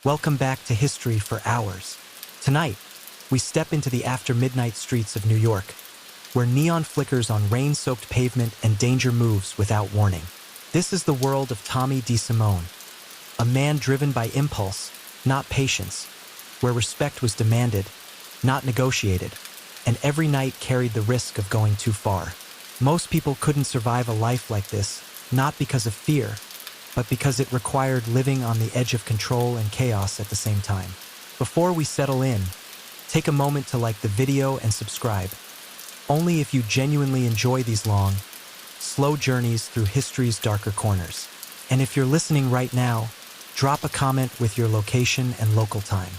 Welcome back to History for Hours. Tonight, we step into the after-midnight streets of New York, where neon flickers on rain-soaked pavement and danger moves without warning. This is the world of Tommy DeSimone, a man driven by impulse, not patience, where respect was demanded, not negotiated, and every night carried the risk of going too far. Most people couldn't survive a life like this, not because of fear, but because it required living on the edge of control and chaos at the same time. Before we settle in, take a moment to like the video and subscribe. Only if you genuinely enjoy these long, slow journeys through history's darker corners. And if you're listening right now, drop a comment with your location and local time.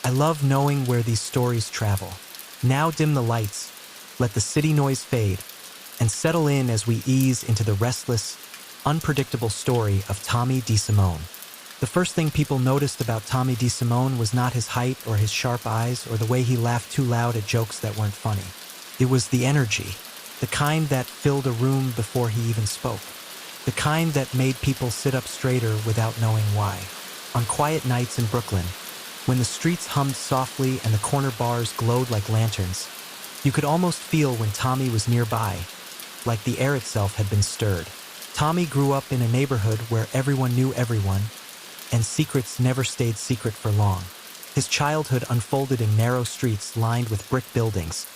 I love knowing where these stories travel. Now dim the lights, let the city noise fade, and settle in as we ease into the restless, unpredictable story of Tommy DeSimone. The first thing people noticed about Tommy DeSimone was not his height or his sharp eyes or the way he laughed too loud at jokes that weren't funny. It was the energy, the kind that filled a room before he even spoke, the kind that made people sit up straighter without knowing why. On quiet nights in Brooklyn, when the streets hummed softly and the corner bars glowed like lanterns, you could almost feel when Tommy was nearby, like the air itself had been stirred. Tommy grew up in a neighborhood where everyone knew everyone, and secrets never stayed secret for long. His childhood unfolded in narrow streets lined with brick buildings,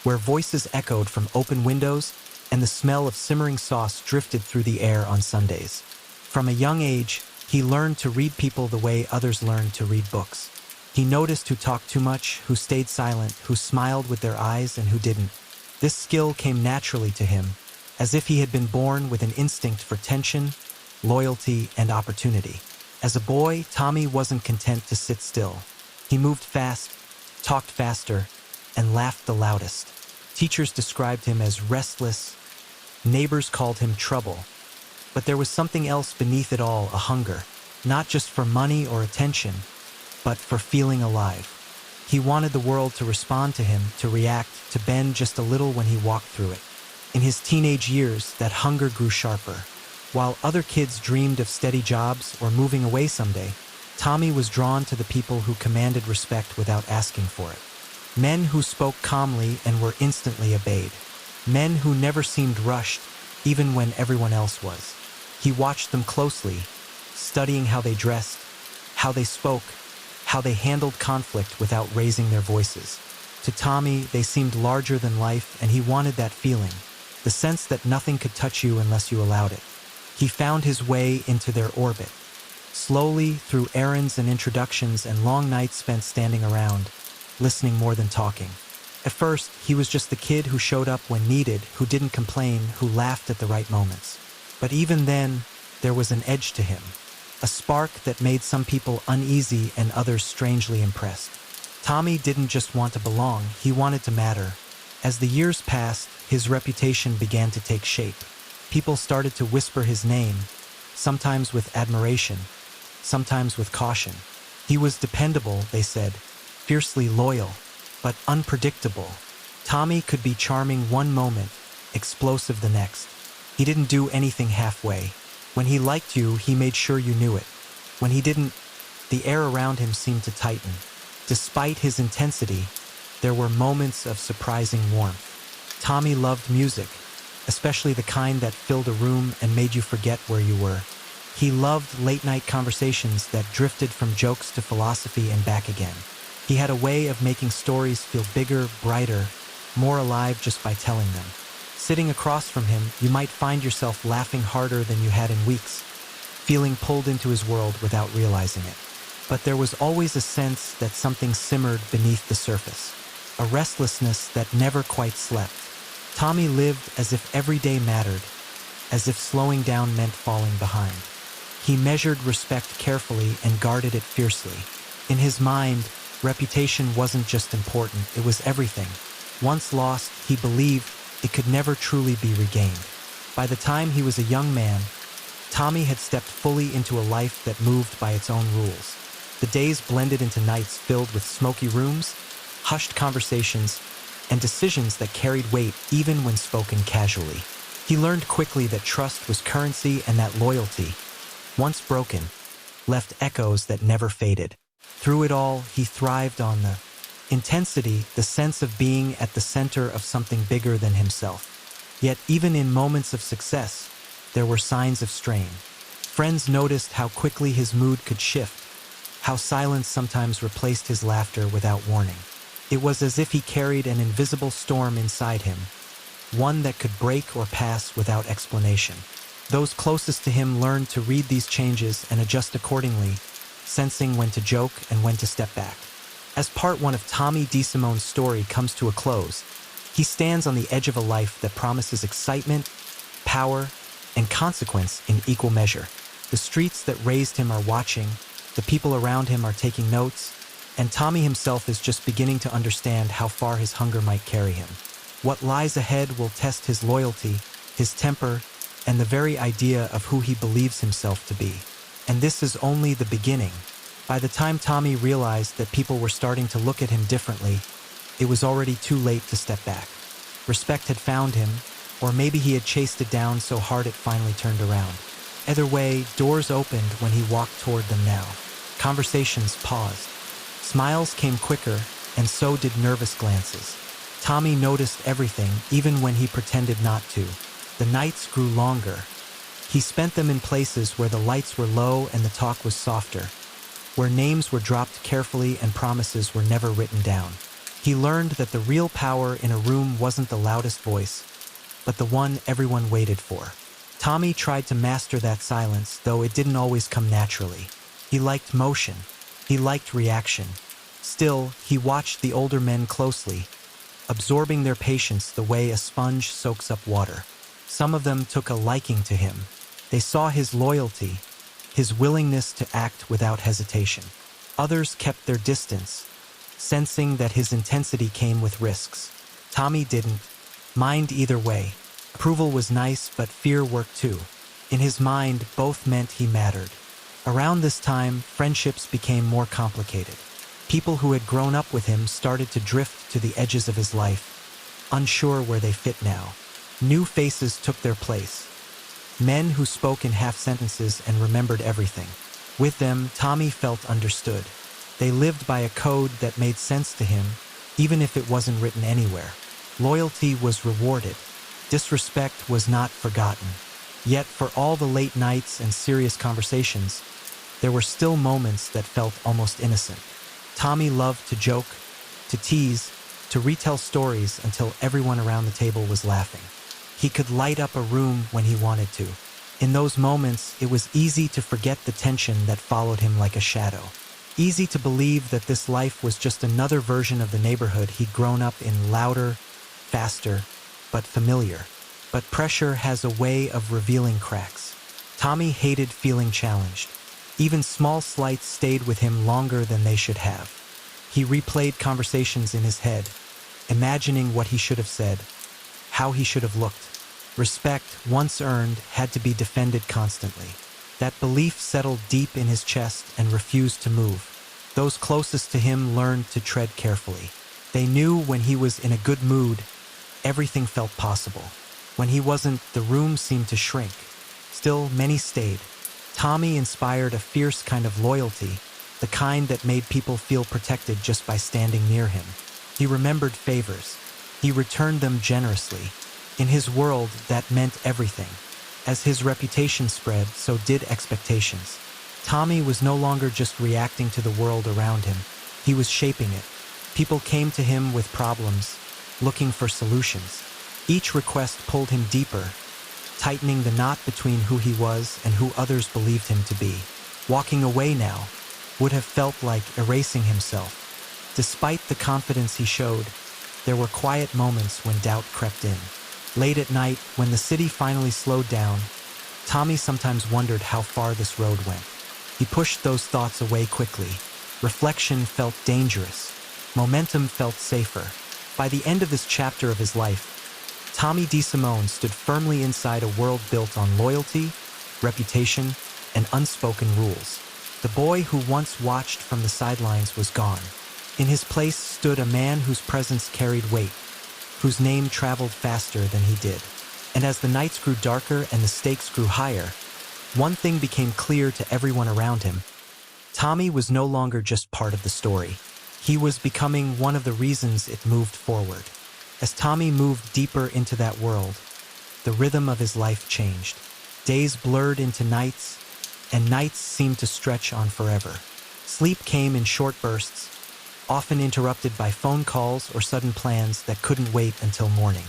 where voices echoed from open windows and the smell of simmering sauce drifted through the air on Sundays. From a young age, he learned to read people the way others learned to read books. He noticed who talked too much, who stayed silent, who smiled with their eyes, and who didn't. This skill came naturally to him, as if he had been born with an instinct for tension, loyalty, and opportunity. As a boy, Tommy wasn't content to sit still. He moved fast, talked faster, and laughed the loudest. Teachers described him as restless, neighbors called him trouble. But there was something else beneath it all, a hunger, not just for money or attention, but for feeling alive. He wanted the world to respond to him, to react, to bend just a little when he walked through it. In his teenage years, that hunger grew sharper. While other kids dreamed of steady jobs or moving away someday, Tommy was drawn to the people who commanded respect without asking for it. Men who spoke calmly and were instantly obeyed. Men who never seemed rushed, even when everyone else was. He watched them closely, studying how they dressed, how they spoke, how they handled conflict without raising their voices. To Tommy, they seemed larger than life, and he wanted that feeling. The sense that nothing could touch you unless you allowed it. He found his way into their orbit. Slowly, through errands and introductions and long nights spent standing around, listening more than talking. At first, he was just the kid who showed up when needed, who didn't complain, who laughed at the right moments. But even then, there was an edge to him. A spark that made some people uneasy and others strangely impressed. Tommy didn't just want to belong, he wanted to matter. As the years passed, his reputation began to take shape. People started to whisper his name, sometimes with admiration, sometimes with caution. He was dependable, they said, fiercely loyal, but unpredictable. Tommy could be charming one moment, explosive the next. He didn't do anything halfway. When he liked you, he made sure you knew it. When he didn't, the air around him seemed to tighten. Despite his intensity, there were moments of surprising warmth. Tommy loved music, especially the kind that filled a room and made you forget where you were. He loved late-night conversations that drifted from jokes to philosophy and back again. He had a way of making stories feel bigger, brighter, more alive just by telling them. Sitting across from him, you might find yourself laughing harder than you had in weeks, feeling pulled into his world without realizing it. But there was always a sense that something simmered beneath the surface, a restlessness that never quite slept. Tommy lived as if every day mattered, as if slowing down meant falling behind. He measured respect carefully and guarded it fiercely. In his mind, reputation wasn't just important, it was everything. Once lost, he believed it could never truly be regained. By the time he was a young man, Tommy had stepped fully into a life that moved by its own rules. The days blended into nights filled with smoky rooms, hushed conversations, and decisions that carried weight even when spoken casually. He learned quickly that trust was currency and that loyalty, once broken, left echoes that never faded. Through it all, he thrived on the intensity, the sense of being at the center of something bigger than himself. Yet, even in moments of success, there were signs of strain. Friends noticed how quickly his mood could shift, how silence sometimes replaced his laughter without warning. It was as if he carried an invisible storm inside him, one that could break or pass without explanation. Those closest to him learned to read these changes and adjust accordingly, sensing when to joke and when to step back. As part one of Tommy DeSimone's story comes to a close, he stands on the edge of a life that promises excitement, power, and consequence in equal measure. The streets that raised him are watching, the people around him are taking notes, and Tommy himself is just beginning to understand how far his hunger might carry him. What lies ahead will test his loyalty, his temper, and the very idea of who he believes himself to be. And this is only the beginning. By the time Tommy realized that people were starting to look at him differently, it was already too late to step back. Respect had found him, or maybe he had chased it down so hard it finally turned around. Either way, doors opened when he walked toward them now. Conversations paused. Smiles came quicker, and so did nervous glances. Tommy noticed everything, even when he pretended not to. The nights grew longer. He spent them in places where the lights were low and the talk was softer, where names were dropped carefully and promises were never written down. He learned that the real power in a room wasn't the loudest voice, but the one everyone waited for. Tommy tried to master that silence, though it didn't always come naturally. He liked motion. He liked reaction. Still, he watched the older men closely, absorbing their patience the way a sponge soaks up water. Some of them took a liking to him. They saw his loyalty, his willingness to act without hesitation. Others kept their distance, sensing that his intensity came with risks. Tommy didn't mind either way. Approval was nice, but fear worked too. In his mind, both meant he mattered. Around this time, friendships became more complicated. People who had grown up with him started to drift to the edges of his life, unsure where they fit now. New faces took their place. Men who spoke in half sentences and remembered everything. With them, Tommy felt understood. They lived by a code that made sense to him, even if it wasn't written anywhere. Loyalty was rewarded. Disrespect was not forgotten. Yet, for all the late nights and serious conversations, there were still moments that felt almost innocent. Tommy loved to joke, to tease, to retell stories until everyone around the table was laughing. He could light up a room when he wanted to. In those moments, it was easy to forget the tension that followed him like a shadow. Easy to believe that this life was just another version of the neighborhood he'd grown up in, louder, faster, but familiar. But pressure has a way of revealing cracks. Tommy hated feeling challenged. Even small slights stayed with him longer than they should have. He replayed conversations in his head, imagining what he should have said, how he should have looked. Respect, once earned, had to be defended constantly. That belief settled deep in his chest and refused to move. Those closest to him learned to tread carefully. They knew when he was in a good mood, everything felt possible. When he wasn't, the room seemed to shrink. Still, many stayed. Tommy inspired a fierce kind of loyalty, the kind that made people feel protected just by standing near him. He remembered favors. He returned them generously. In his world, that meant everything. As his reputation spread, so did expectations. Tommy was no longer just reacting to the world around him. He was shaping it. People came to him with problems, looking for solutions. Each request pulled him deeper, tightening the knot between who he was and who others believed him to be. Walking away now would have felt like erasing himself. Despite the confidence he showed, there were quiet moments when doubt crept in. Late at night, when the city finally slowed down, Tommy sometimes wondered how far this road went. He pushed those thoughts away quickly. Reflection felt dangerous. Momentum felt safer. By the end of this chapter of his life, Tommy DeSimone stood firmly inside a world built on loyalty, reputation, and unspoken rules. The boy who once watched from the sidelines was gone. In his place stood a man whose presence carried weight, whose name traveled faster than he did. And as the nights grew darker and the stakes grew higher, one thing became clear to everyone around him. Tommy was no longer just part of the story. He was becoming one of the reasons it moved forward. As Tommy moved deeper into that world, the rhythm of his life changed. Days blurred into nights, and nights seemed to stretch on forever. Sleep came in short bursts, often interrupted by phone calls or sudden plans that couldn't wait until morning.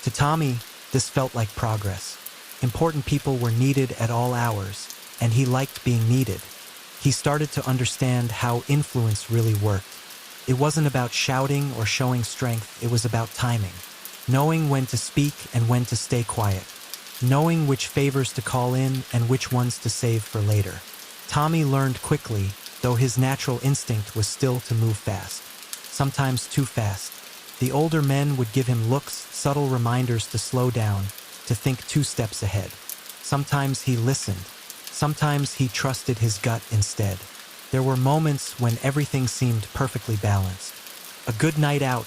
To Tommy, this felt like progress. Important people were needed at all hours, and he liked being needed. He started to understand how influence really worked. It wasn't about shouting or showing strength, it was about timing. Knowing when to speak and when to stay quiet. Knowing which favors to call in and which ones to save for later. Tommy learned quickly, though his natural instinct was still to move fast. Sometimes too fast. The older men would give him looks, subtle reminders to slow down, to think 2 steps ahead. Sometimes he listened. Sometimes he trusted his gut instead. There were moments when everything seemed perfectly balanced. A good night out,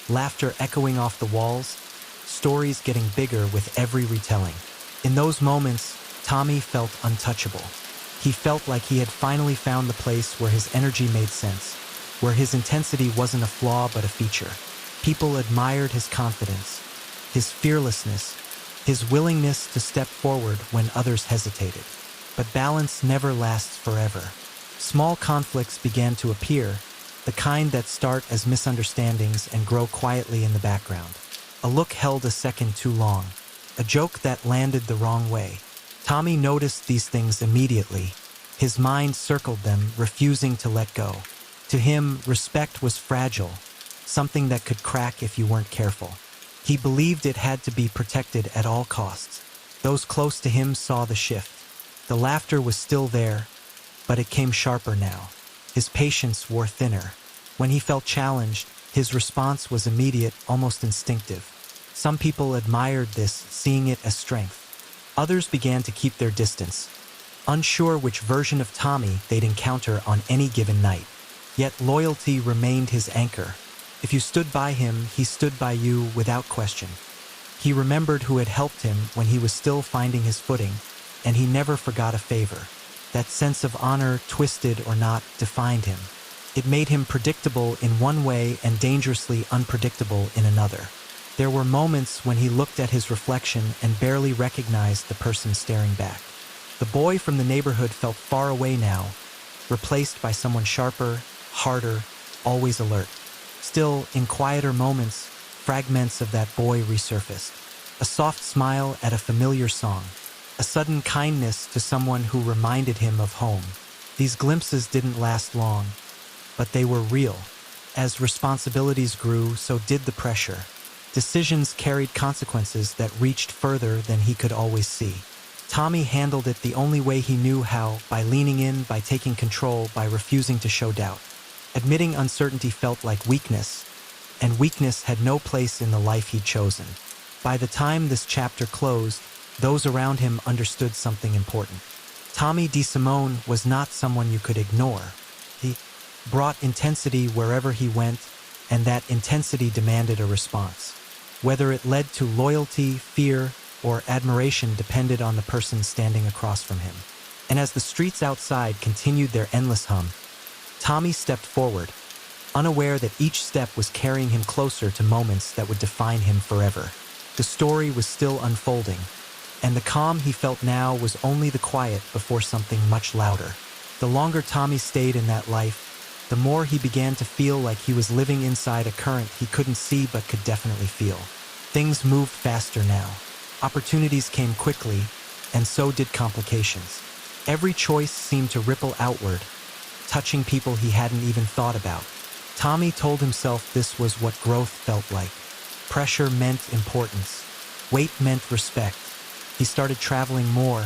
laughter echoing off the walls, stories getting bigger with every retelling. In those moments, Tommy felt untouchable. He felt like he had finally found the place where his energy made sense, where his intensity wasn't a flaw but a feature. People admired his confidence, his fearlessness, his willingness to step forward when others hesitated. But balance never lasts forever. Small conflicts began to appear, the kind that start as misunderstandings and grow quietly in the background. A look held a second too long, a joke that landed the wrong way. Tommy noticed these things immediately. His mind circled them, refusing to let go. To him, respect was fragile, something that could crack if you weren't careful. He believed it had to be protected at all costs. Those close to him saw the shift. The laughter was still there, but it came sharper now. His patience wore thinner. When he felt challenged, his response was immediate, almost instinctive. Some people admired this, seeing it as strength. Others began to keep their distance, unsure which version of Tommy they'd encounter on any given night. Yet loyalty remained his anchor. If you stood by him, he stood by you without question. He remembered who had helped him when he was still finding his footing, and he never forgot a favor. That sense of honor, twisted or not, defined him. It made him predictable in one way and dangerously unpredictable in another. There were moments when he looked at his reflection and barely recognized the person staring back. The boy from the neighborhood felt far away now, replaced by someone sharper, harder, always alert. Still, in quieter moments, fragments of that boy resurfaced. A soft smile at a familiar song. A sudden kindness to someone who reminded him of home. These glimpses didn't last long, but they were real. As responsibilities grew, so did the pressure. Decisions carried consequences that reached further than he could always see. Tommy handled it the only way he knew how, by leaning in, by taking control, by refusing to show doubt. Admitting uncertainty felt like weakness, and weakness had no place in the life he'd chosen. By the time this chapter closed, those around him understood something important. Tommy DeSimone was not someone you could ignore. He brought intensity wherever he went, and that intensity demanded a response. Whether it led to loyalty, fear, or admiration depended on the person standing across from him. And as the streets outside continued their endless hum, Tommy stepped forward, unaware that each step was carrying him closer to moments that would define him forever. The story was still unfolding, and the calm he felt now was only the quiet before something much louder. The longer Tommy stayed in that life, the more he began to feel like he was living inside a current he couldn't see but could definitely feel. Things moved faster now. Opportunities came quickly, and so did complications. Every choice seemed to ripple outward, touching people he hadn't even thought about. Tommy told himself this was what growth felt like. Pressure meant importance. Weight meant respect. He started traveling more,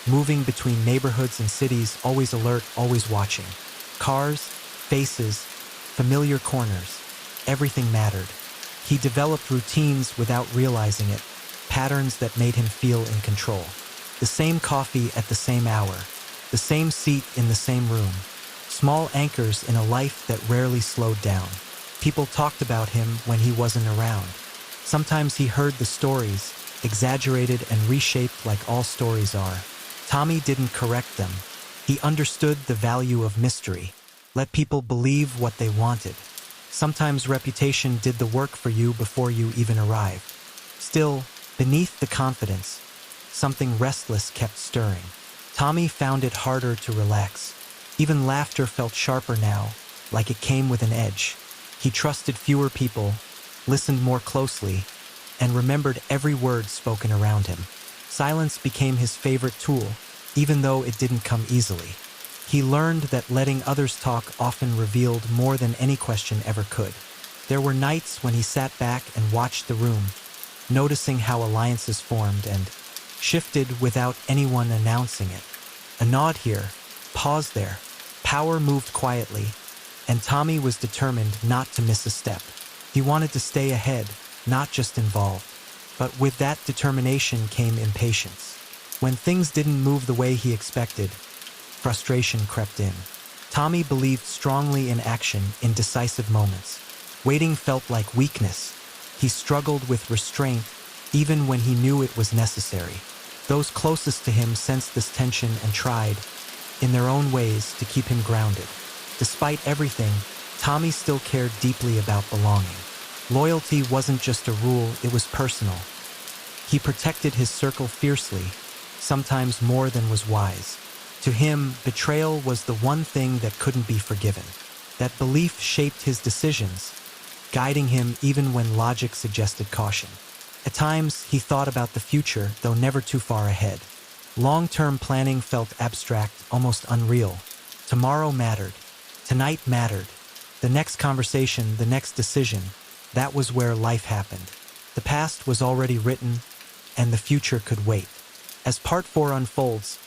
moving between neighborhoods and cities, always alert, always watching. Cars, faces, familiar corners. Everything mattered. He developed routines without realizing it, patterns that made him feel in control. The same coffee at the same hour, the same seat in the same room. Small anchors in a life that rarely slowed down. People talked about him when he wasn't around. Sometimes he heard the stories, exaggerated and reshaped like all stories are. Tommy didn't correct them. He understood the value of mystery. Let people believe what they wanted. Sometimes reputation did the work for you before you even arrived. Still, beneath the confidence, something restless kept stirring. Tommy found it harder to relax. Even laughter felt sharper now, like it came with an edge. He trusted fewer people, listened more closely, and remembered every word spoken around him. Silence became his favorite tool, even though it didn't come easily. He learned that letting others talk often revealed more than any question ever could. There were nights when he sat back and watched the room, noticing how alliances formed and shifted without anyone announcing it. A nod here, pause there. Power moved quietly, and Tommy was determined not to miss a step. He wanted to stay ahead, not just involved. But with that determination came impatience. When things didn't move the way he expected, frustration crept in. Tommy believed strongly in action in decisive moments. Waiting felt like weakness. He struggled with restraint even when he knew it was necessary. Those closest to him sensed this tension and tried, in their own ways, to keep him grounded. Despite everything, Tommy still cared deeply about belonging. Loyalty wasn't just a rule, it was personal. He protected his circle fiercely, sometimes more than was wise. To him, betrayal was the one thing that couldn't be forgiven. That belief shaped his decisions, guiding him even when logic suggested caution. At times, he thought about the future, though never too far ahead. Long-term planning felt abstract, almost unreal. Tomorrow mattered. Tonight mattered. The next conversation, the next decision, that was where life happened. The past was already written, and the future could wait. As Part 4 unfolds,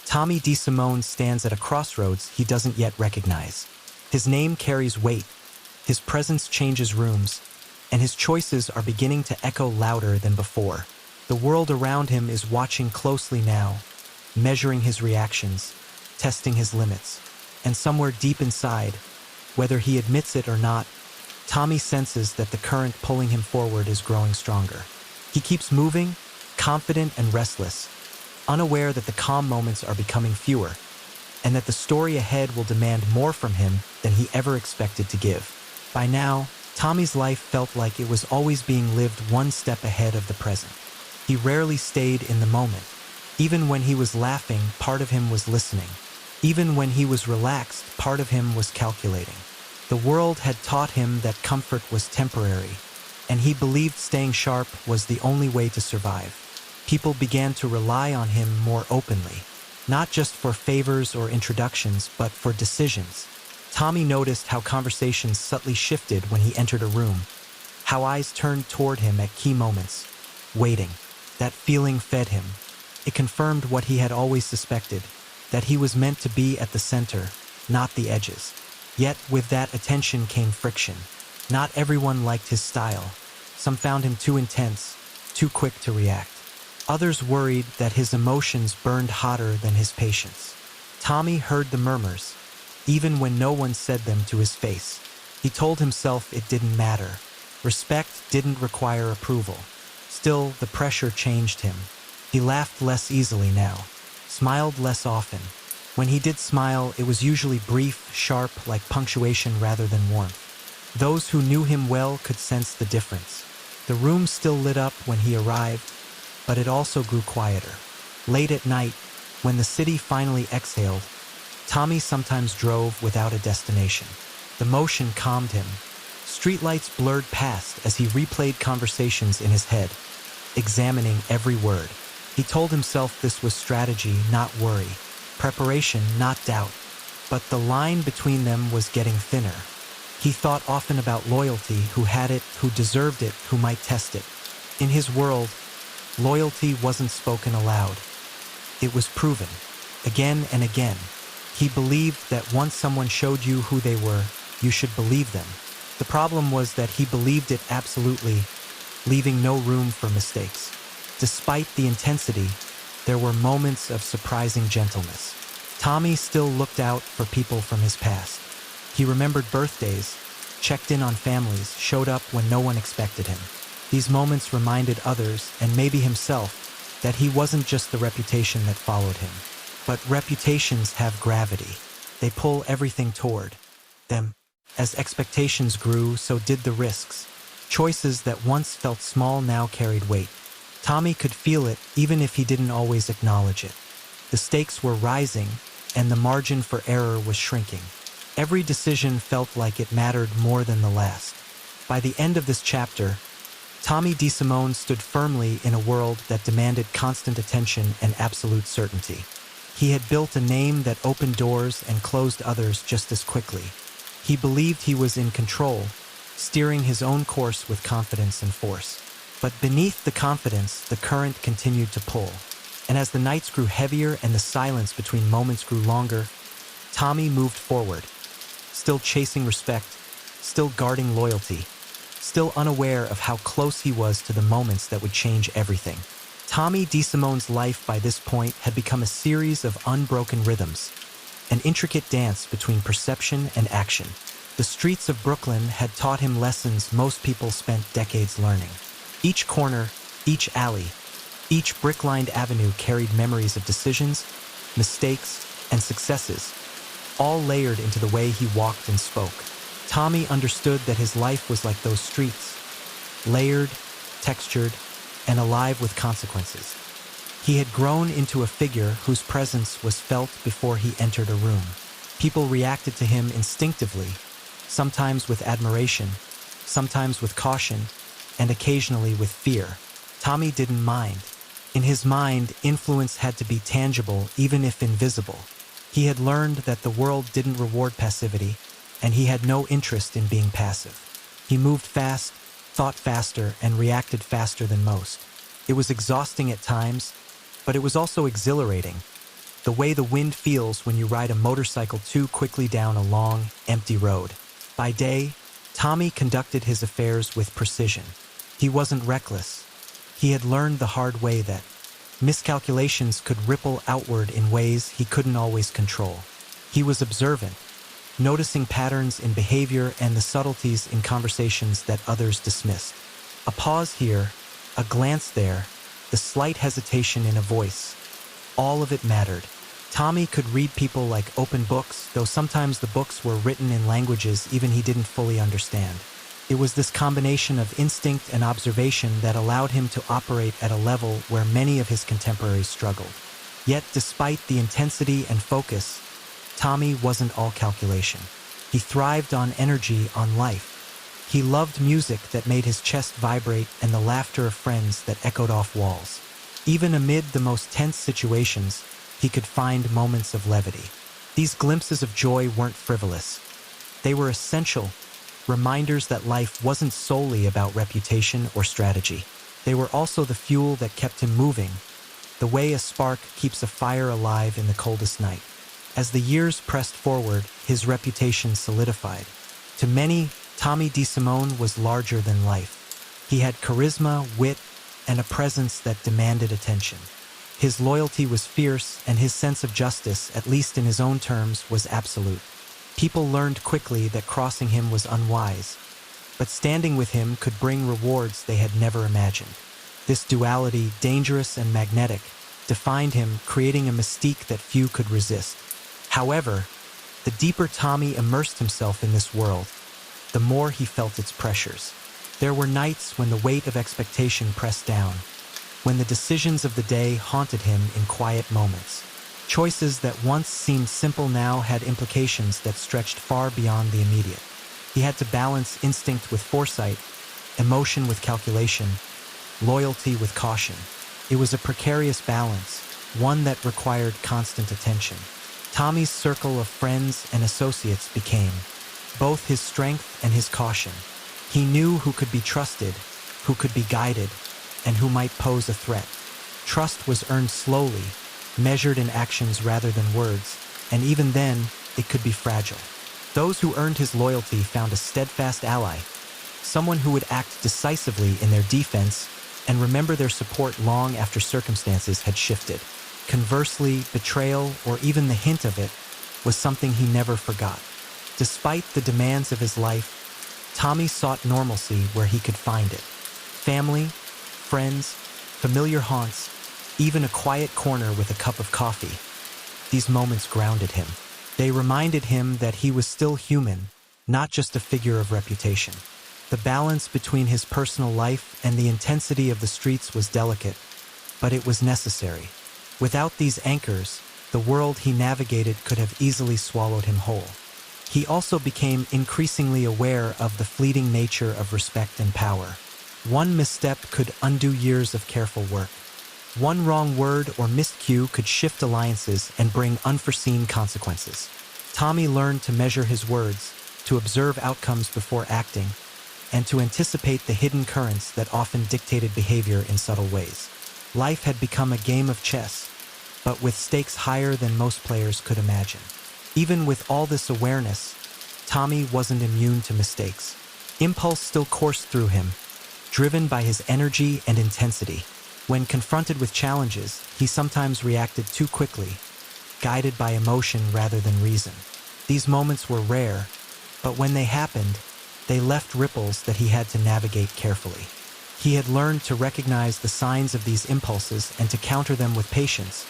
Tommy DeSimone stands at a crossroads he doesn't yet recognize. His name carries weight, his presence changes rooms, and his choices are beginning to echo louder than before. The world around him is watching closely now, measuring his reactions, testing his limits. And somewhere deep inside, whether he admits it or not, Tommy senses that the current pulling him forward is growing stronger. He keeps moving, confident and restless, unaware that the calm moments are becoming fewer, and that the story ahead will demand more from him than he ever expected to give. By now, Tommy's life felt like it was always being lived one step ahead of the present. He rarely stayed in the moment. Even when he was laughing, part of him was listening. Even when he was relaxed, part of him was calculating. The world had taught him that comfort was temporary, and he believed staying sharp was the only way to survive. People began to rely on him more openly, not just for favors or introductions, but for decisions. Tommy noticed how conversations subtly shifted when he entered a room, how eyes turned toward him at key moments, waiting. That feeling fed him. It confirmed what he had always suspected, that he was meant to be at the center, not the edges. Yet with that attention came friction. Not everyone liked his style. Some found him too intense, too quick to react. Others worried that his emotions burned hotter than his patience. Tommy heard the murmurs, even when no one said them to his face. He told himself it didn't matter. Respect didn't require approval. Still, the pressure changed him. He laughed less easily now, smiled less often. When he did smile, it was usually brief, sharp, like punctuation rather than warmth. Those who knew him well could sense the difference. The room still lit up when he arrived, but it also grew quieter. Late at night, when the city finally exhaled, Tommy sometimes drove without a destination. The motion calmed him. Streetlights blurred past as he replayed conversations in his head, examining every word. He told himself this was strategy, not worry, preparation, not doubt. But the line between them was getting thinner. He thought often about loyalty, who had it, who deserved it, who might test it. In his world, loyalty wasn't spoken aloud. It was proven, again and again. He believed that once someone showed you who they were, you should believe them. The problem was that he believed it absolutely, leaving no room for mistakes. Despite the intensity, there were moments of surprising gentleness. Tommy still looked out for people from his past. He remembered birthdays, checked in on families, showed up when no one expected him. These moments reminded others, and maybe himself, that he wasn't just the reputation that followed him, But reputations have gravity. They pull everything toward them. As expectations grew, so did the risks. Choices that once felt small now carried weight. Tommy could feel it even if he didn't always acknowledge it. The stakes were rising, and the margin for error was shrinking. Every decision felt like it mattered more than the last. By the end of this chapter, Tommy DeSimone stood firmly in a world that demanded constant attention and absolute certainty. He had built a name that opened doors and closed others just as quickly. He believed he was in control, steering his own course with confidence and force. But beneath the confidence, the current continued to pull. And as the nights grew heavier and the silence between moments grew longer, Tommy moved forward, still chasing respect, still guarding loyalty, still unaware of how close he was to the moments that would change everything. Tommy DeSimone's life by this point had become a series of unbroken rhythms, an intricate dance between perception and action. The streets of Brooklyn had taught him lessons most people spent decades learning. Each corner, each alley, each brick-lined avenue carried memories of decisions, mistakes, and successes, all layered into the way he walked and spoke. Tommy understood that his life was like those streets, layered, textured, and alive with consequences. He had grown into a figure whose presence was felt before he entered a room. People reacted to him instinctively, sometimes with admiration, sometimes with caution, and occasionally with fear. Tommy didn't mind. In his mind, influence had to be tangible, even if invisible. He had learned that the world didn't reward passivity, and he had no interest in being passive. He moved fast, thought faster, and reacted faster than most. It was exhausting at times, but it was also exhilarating. The way the wind feels when you ride a motorcycle too quickly down a long, empty road. By day, Tommy conducted his affairs with precision. He wasn't reckless. He had learned the hard way that miscalculations could ripple outward in ways he couldn't always control. He was observant, noticing patterns in behavior and the subtleties in conversations that others dismissed. A pause here, a glance there, the slight hesitation in a voice. All of it mattered. Tommy could read people like open books, though sometimes the books were written in languages even he didn't fully understand. It was this combination of instinct and observation that allowed him to operate at a level where many of his contemporaries struggled. Yet, despite the intensity and focus, Tommy wasn't all calculation. He thrived on energy, on life. He loved music that made his chest vibrate and the laughter of friends that echoed off walls. Even amid the most tense situations, he could find moments of levity. These glimpses of joy weren't frivolous. They were essential, reminders that life wasn't solely about reputation or strategy. They were also the fuel that kept him moving, the way a spark keeps a fire alive in the coldest night. As the years pressed forward, his reputation solidified. To many, Tommy DeSimone was larger than life. He had charisma, wit, and a presence that demanded attention. His loyalty was fierce, and his sense of justice, at least in his own terms, was absolute. People learned quickly that crossing him was unwise, but standing with him could bring rewards they had never imagined. This duality, dangerous and magnetic, defined him, creating a mystique that few could resist. However, the deeper Tommy immersed himself in this world, the more he felt its pressures. There were nights when the weight of expectation pressed down, when the decisions of the day haunted him in quiet moments. Choices that once seemed simple now had implications that stretched far beyond the immediate. He had to balance instinct with foresight, emotion with calculation, loyalty with caution. It was a precarious balance, one that required constant attention. Tommy's circle of friends and associates became both his strength and his caution. He knew who could be trusted, who could be guided, and who might pose a threat. Trust was earned slowly, measured in actions rather than words, and even then, it could be fragile. Those who earned his loyalty found a steadfast ally, someone who would act decisively in their defense and remember their support long after circumstances had shifted. Conversely, betrayal, or even the hint of it, was something he never forgot. Despite the demands of his life, Tommy sought normalcy where he could find it. Family, friends, familiar haunts, even a quiet corner with a cup of coffee. These moments grounded him. They reminded him that he was still human, not just a figure of reputation. The balance between his personal life and the intensity of the streets was delicate, but it was necessary. Without these anchors, the world he navigated could have easily swallowed him whole. He also became increasingly aware of the fleeting nature of respect and power. One misstep could undo years of careful work. One wrong word or missed cue could shift alliances and bring unforeseen consequences. Tommy learned to measure his words, to observe outcomes before acting, and to anticipate the hidden currents that often dictated behavior in subtle ways. Life had become a game of chess, but with stakes higher than most players could imagine. Even with all this awareness, Tommy wasn't immune to mistakes. Impulse still coursed through him, driven by his energy and intensity. When confronted with challenges, he sometimes reacted too quickly, guided by emotion rather than reason. These moments were rare, but when they happened, they left ripples that he had to navigate carefully. He had learned to recognize the signs of these impulses and to counter them with patience,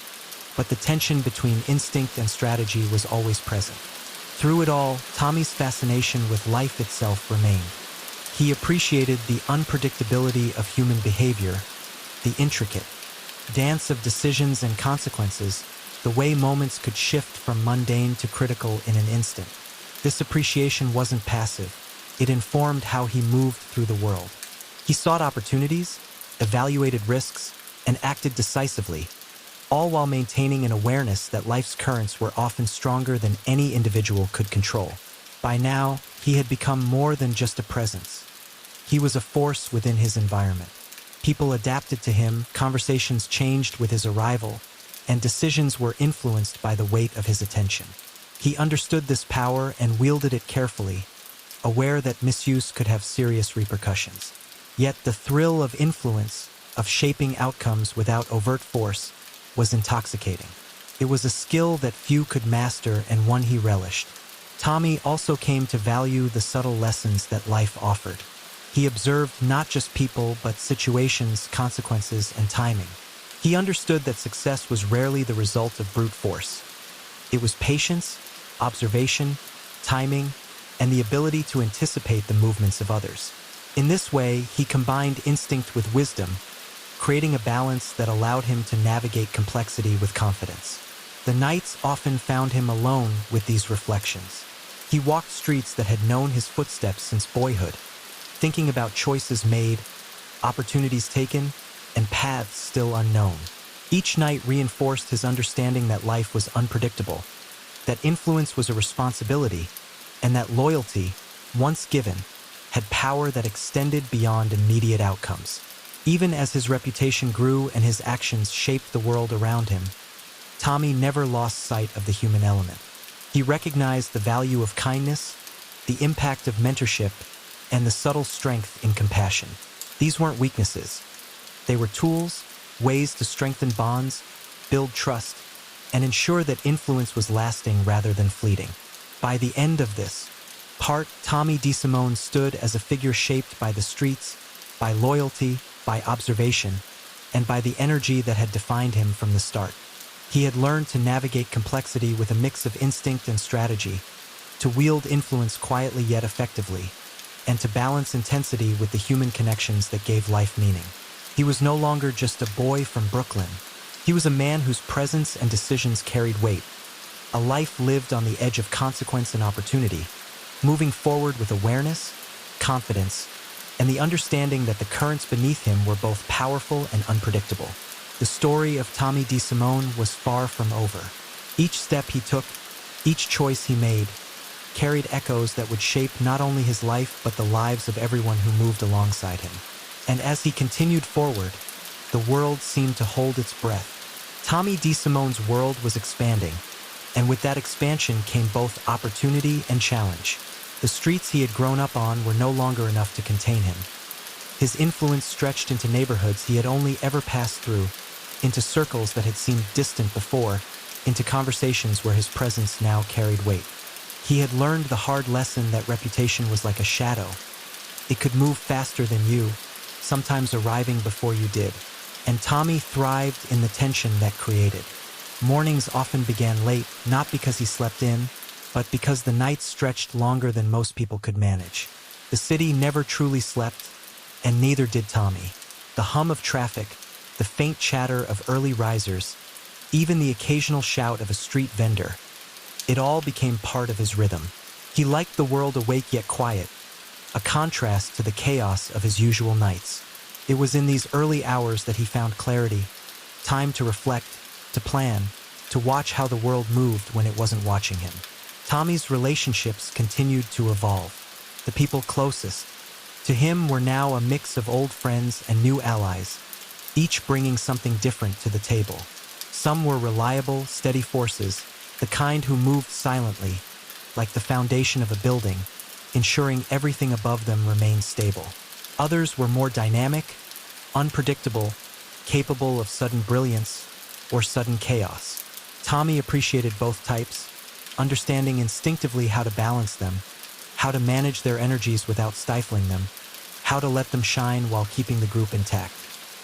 but the tension between instinct and strategy was always present. Through it all, Tommy's fascination with life itself remained. He appreciated the unpredictability of human behavior, the intricate dance of decisions and consequences, the way moments could shift from mundane to critical in an instant. This appreciation wasn't passive. It informed how he moved through the world. He sought opportunities, evaluated risks, and acted decisively, all while maintaining an awareness that life's currents were often stronger than any individual could control. By now, he had become more than just a presence. He was a force within his environment. People adapted to him, conversations changed with his arrival, and decisions were influenced by the weight of his attention. He understood this power and wielded it carefully, aware that misuse could have serious repercussions. Yet the thrill of influence, of shaping outcomes without overt force, was intoxicating. It was a skill that few could master and one he relished. Tommy also came to value the subtle lessons that life offered. He observed not just people, but situations, consequences, and timing. He understood that success was rarely the result of brute force. It was patience, observation, timing, and the ability to anticipate the movements of others. In this way, he combined instinct with wisdom, creating a balance that allowed him to navigate complexity with confidence. The nights often found him alone with these reflections. He walked streets that had known his footsteps since boyhood, thinking about choices made, opportunities taken, and paths still unknown. Each night reinforced his understanding that life was unpredictable, that influence was a responsibility, and that loyalty, once given, had power that extended beyond immediate outcomes. Even as his reputation grew and his actions shaped the world around him, Tommy never lost sight of the human element. He recognized the value of kindness, the impact of mentorship, and the subtle strength in compassion. These weren't weaknesses. They were tools, ways to strengthen bonds, build trust, and ensure that influence was lasting rather than fleeting. By the end of this part, Tommy DeSimone stood as a figure shaped by the streets, by loyalty, by observation, and by the energy that had defined him from the start. He had learned to navigate complexity with a mix of instinct and strategy, to wield influence quietly yet effectively, and to balance intensity with the human connections that gave life meaning. He was no longer just a boy from Brooklyn. He was a man whose presence and decisions carried weight, a life lived on the edge of consequence and opportunity, moving forward with awareness, confidence, and the understanding that the currents beneath him were both powerful and unpredictable. The story of Tommy DeSimone was far from over. Each step he took, each choice he made, carried echoes that would shape not only his life but the lives of everyone who moved alongside him. And as he continued forward, the world seemed to hold its breath. Tommy DeSimone's world was expanding, and with that expansion came both opportunity and challenge. The streets he had grown up on were no longer enough to contain him. His influence stretched into neighborhoods he had only ever passed through, into circles that had seemed distant before, into conversations where his presence now carried weight. He had learned the hard lesson that reputation was like a shadow. It could move faster than you, sometimes arriving before you did, and Tommy thrived in the tension that created. Mornings often began late, not because he slept in, but because the nights stretched longer than most people could manage. The city never truly slept, and neither did Tommy. The hum of traffic, the faint chatter of early risers, even the occasional shout of a street vendor, it all became part of his rhythm. He liked the world awake yet quiet, a contrast to the chaos of his usual nights. It was in these early hours that he found clarity, time to reflect, to plan, to watch how the world moved when it wasn't watching him. Tommy's relationships continued to evolve. The people closest to him were now a mix of old friends and new allies, each bringing something different to the table. Some were reliable, steady forces, the kind who moved silently, like the foundation of a building, ensuring everything above them remained stable. Others were more dynamic, unpredictable, capable of sudden brilliance or sudden chaos. Tommy appreciated both types, understanding instinctively how to balance them, how to manage their energies without stifling them, how to let them shine while keeping the group intact.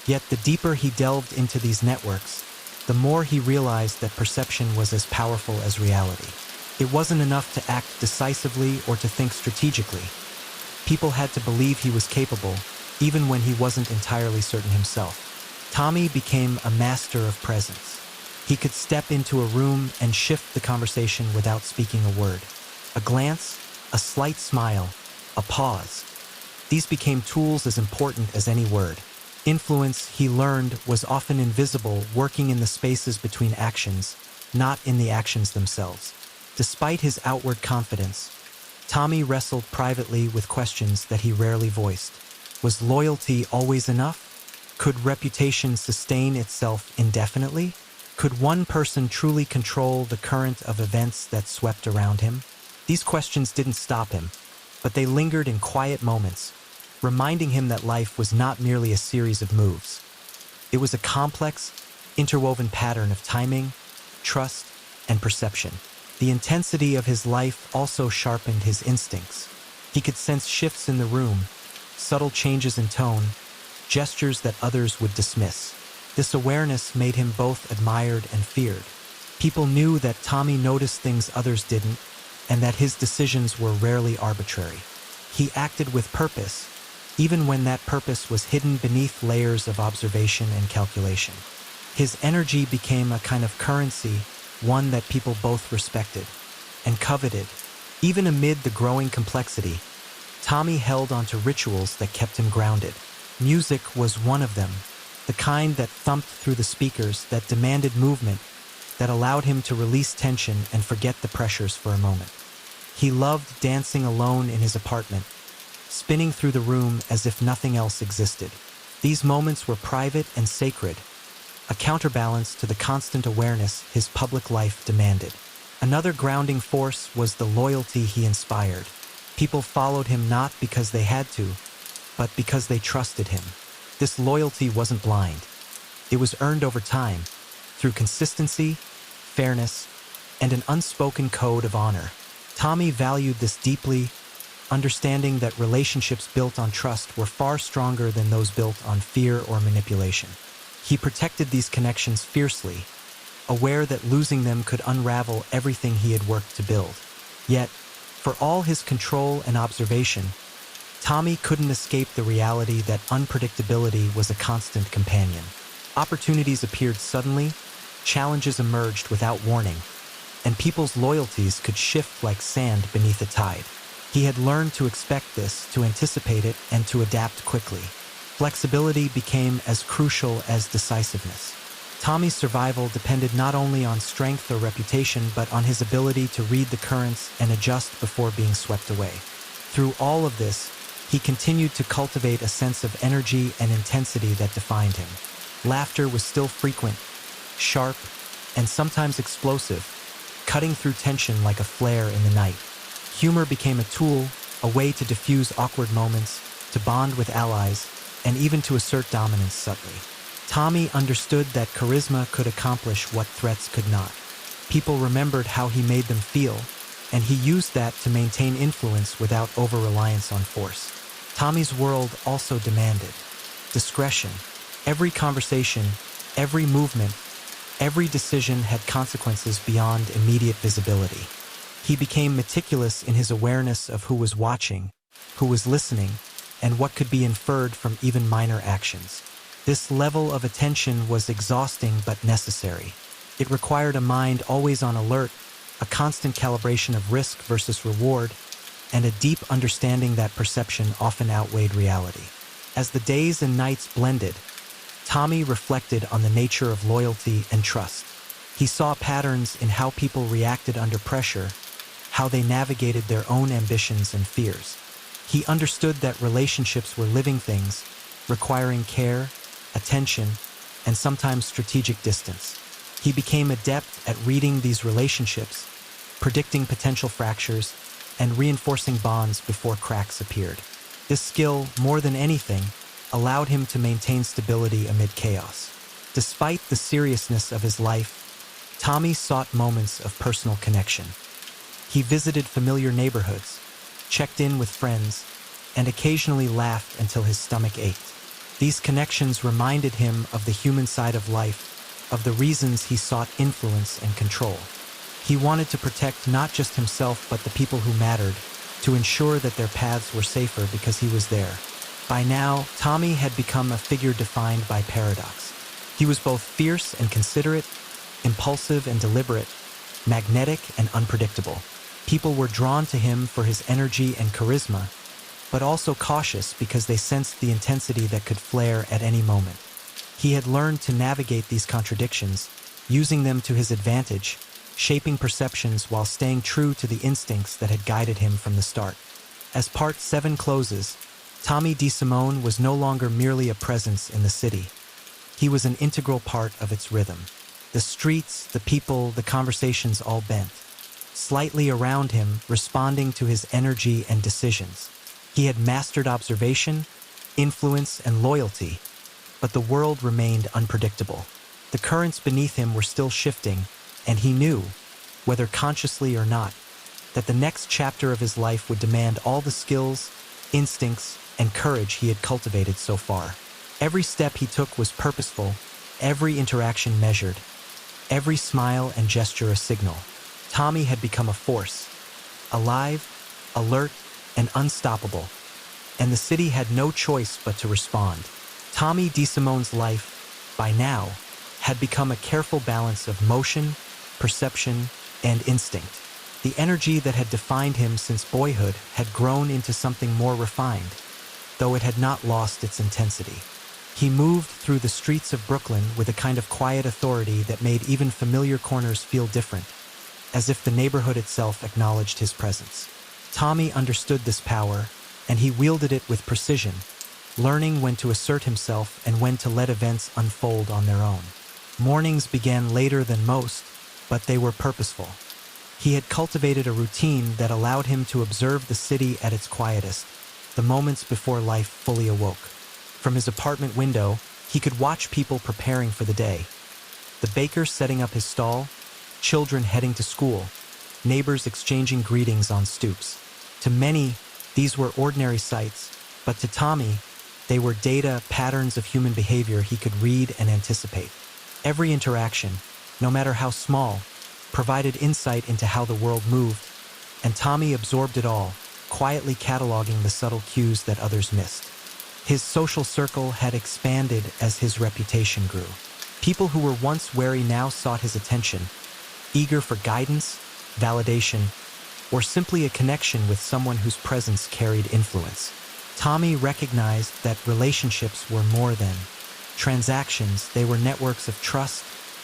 Yet the deeper he delved into these networks, the more he realized that perception was as powerful as reality. It wasn't enough to act decisively or to think strategically. People had to believe he was capable, even when he wasn't entirely certain himself. Tommy became a master of presence. He could step into a room and shift the conversation without speaking a word. A glance, a slight smile, a pause. These became tools as important as any word. Influence, he learned, was often invisible, working in the spaces between actions, not in the actions themselves. Despite his outward confidence, Tommy wrestled privately with questions that he rarely voiced. Was loyalty always enough? Could reputation sustain itself indefinitely? Could one person truly control the current of events that swept around him? These questions didn't stop him, but they lingered in quiet moments, reminding him that life was not merely a series of moves. It was a complex, interwoven pattern of timing, trust, and perception. The intensity of his life also sharpened his instincts. He could sense shifts in the room, subtle changes in tone, gestures that others would dismiss. This awareness made him both admired and feared. People knew that Tommy noticed things others didn't, and that his decisions were rarely arbitrary. He acted with purpose, even when that purpose was hidden beneath layers of observation and calculation. His energy became a kind of currency, one that people both respected and coveted. Even amid the growing complexity, Tommy held onto rituals that kept him grounded. Music was one of them, the kind that thumped through the speakers, that demanded movement, that allowed him to release tension and forget the pressures for a moment. He loved dancing alone in his apartment, spinning through the room as if nothing else existed. These moments were private and sacred, a counterbalance to the constant awareness his public life demanded. Another grounding force was the loyalty he inspired. People followed him not because they had to, but because they trusted him. This loyalty wasn't blind. It was earned over time, through consistency, fairness, and an unspoken code of honor. Tommy valued this deeply, understanding that relationships built on trust were far stronger than those built on fear or manipulation. He protected these connections fiercely, aware that losing them could unravel everything he had worked to build. Yet, for all his control and observation, Tommy couldn't escape the reality that unpredictability was a constant companion. Opportunities appeared suddenly, challenges emerged without warning, and people's loyalties could shift like sand beneath a tide. He had learned to expect this, to anticipate it, and to adapt quickly. Flexibility became as crucial as decisiveness. Tommy's survival depended not only on strength or reputation, but on his ability to read the currents and adjust before being swept away. Through all of this, he continued to cultivate a sense of energy and intensity that defined him. Laughter was still frequent, sharp, and sometimes explosive, cutting through tension like a flare in the night. Humor became a tool, a way to diffuse awkward moments, to bond with allies, and even to assert dominance subtly. Tommy understood that charisma could accomplish what threats could not. People remembered how he made them feel, and he used that to maintain influence without over-reliance on force. Tommy's world also demanded discretion. Every conversation, every movement Every decision had consequences beyond immediate visibility. He became meticulous in his awareness of who was watching, who was listening, and what could be inferred from even minor actions. This level of attention was exhausting but necessary. It required a mind always on alert, a constant calibration of risk versus reward, and a deep understanding that perception often outweighed reality. As the days and nights blended, Tommy reflected on the nature of loyalty and trust. He saw patterns in how people reacted under pressure, how they navigated their own ambitions and fears. He understood that relationships were living things, requiring care, attention, and sometimes strategic distance. He became adept at reading these relationships, predicting potential fractures, and reinforcing bonds before cracks appeared. This skill, more than anything, allowed him to maintain stability amid chaos. Despite the seriousness of his life, Tommy sought moments of personal connection. He visited familiar neighborhoods, checked in with friends, and occasionally laughed until his stomach ached. These connections reminded him of the human side of life, of the reasons he sought influence and control. He wanted to protect not just himself but the people who mattered, to ensure that their paths were safer because he was there. By now, Tommy had become a figure defined by paradox. He was both fierce and considerate, impulsive and deliberate, magnetic and unpredictable. People were drawn to him for his energy and charisma, but also cautious because they sensed the intensity that could flare at any moment. He had learned to navigate these contradictions, using them to his advantage, shaping perceptions while staying true to the instincts that had guided him from the start. As Part 7 closes, Tommy DeSimone was no longer merely a presence in the city. He was an integral part of its rhythm. The streets, the people, the conversations all bent, slightly around him, responding to his energy and decisions. He had mastered observation, influence, and loyalty, but the world remained unpredictable. The currents beneath him were still shifting, and he knew, whether consciously or not, that the next chapter of his life would demand all the skills, instincts, and courage he had cultivated so far. Every step he took was purposeful, every interaction measured, every smile and gesture a signal. Tommy had become a force, alive, alert, and unstoppable, and the city had no choice but to respond. Tommy DeSimone's life, by now, had become a careful balance of motion, perception, and instinct. The energy that had defined him since boyhood had grown into something more refined, though it had not lost its intensity. He moved through the streets of Brooklyn with a kind of quiet authority that made even familiar corners feel different, as if the neighborhood itself acknowledged his presence. Tommy understood this power, and he wielded it with precision, learning when to assert himself and when to let events unfold on their own. Mornings began later than most, but they were purposeful. He had cultivated a routine that allowed him to observe the city at its quietest, the moments before life fully awoke. From his apartment window, he could watch people preparing for the day. The baker setting up his stall, children heading to school, neighbors exchanging greetings on stoops. To many, these were ordinary sights, but to Tommy, they were data, patterns of human behavior he could read and anticipate. Every interaction, no matter how small, provided insight into how the world moved, and Tommy absorbed it all, quietly cataloging the subtle cues that others missed. His social circle had expanded as his reputation grew. People who were once wary now sought his attention, eager for guidance, validation, or simply a connection with someone whose presence carried influence. Tommy recognized that relationships were more than transactions. They were networks of trust,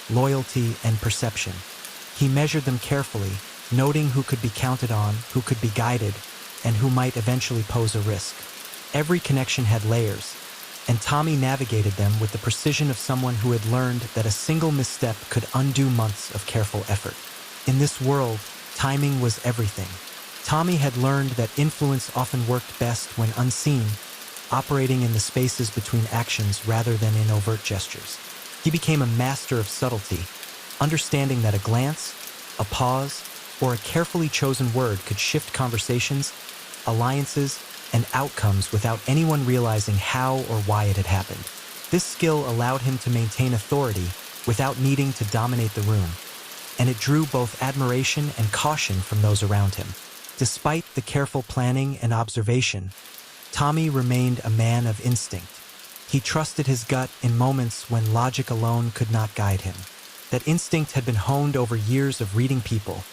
loyalty, and perception. He measured them carefully, noting who could be counted on, who could be guided, and who might eventually pose a risk. Every connection had layers, and Tommy navigated them with the precision of someone who had learned that a single misstep could undo months of careful effort. In this world, timing was everything. Tommy had learned that influence often worked best when unseen, operating in the spaces between actions rather than in overt gestures. He became a master of subtlety, understanding that a glance, a pause, or a carefully chosen word could shift conversations, alliances, and outcomes without anyone realizing how or why it had happened. This skill allowed him to maintain authority without needing to dominate the room, and it drew both admiration and caution from those around him. Despite the careful planning and observation, Tommy remained a man of instinct. He trusted his gut in moments when logic alone could not guide him. That instinct had been honed over years of reading people,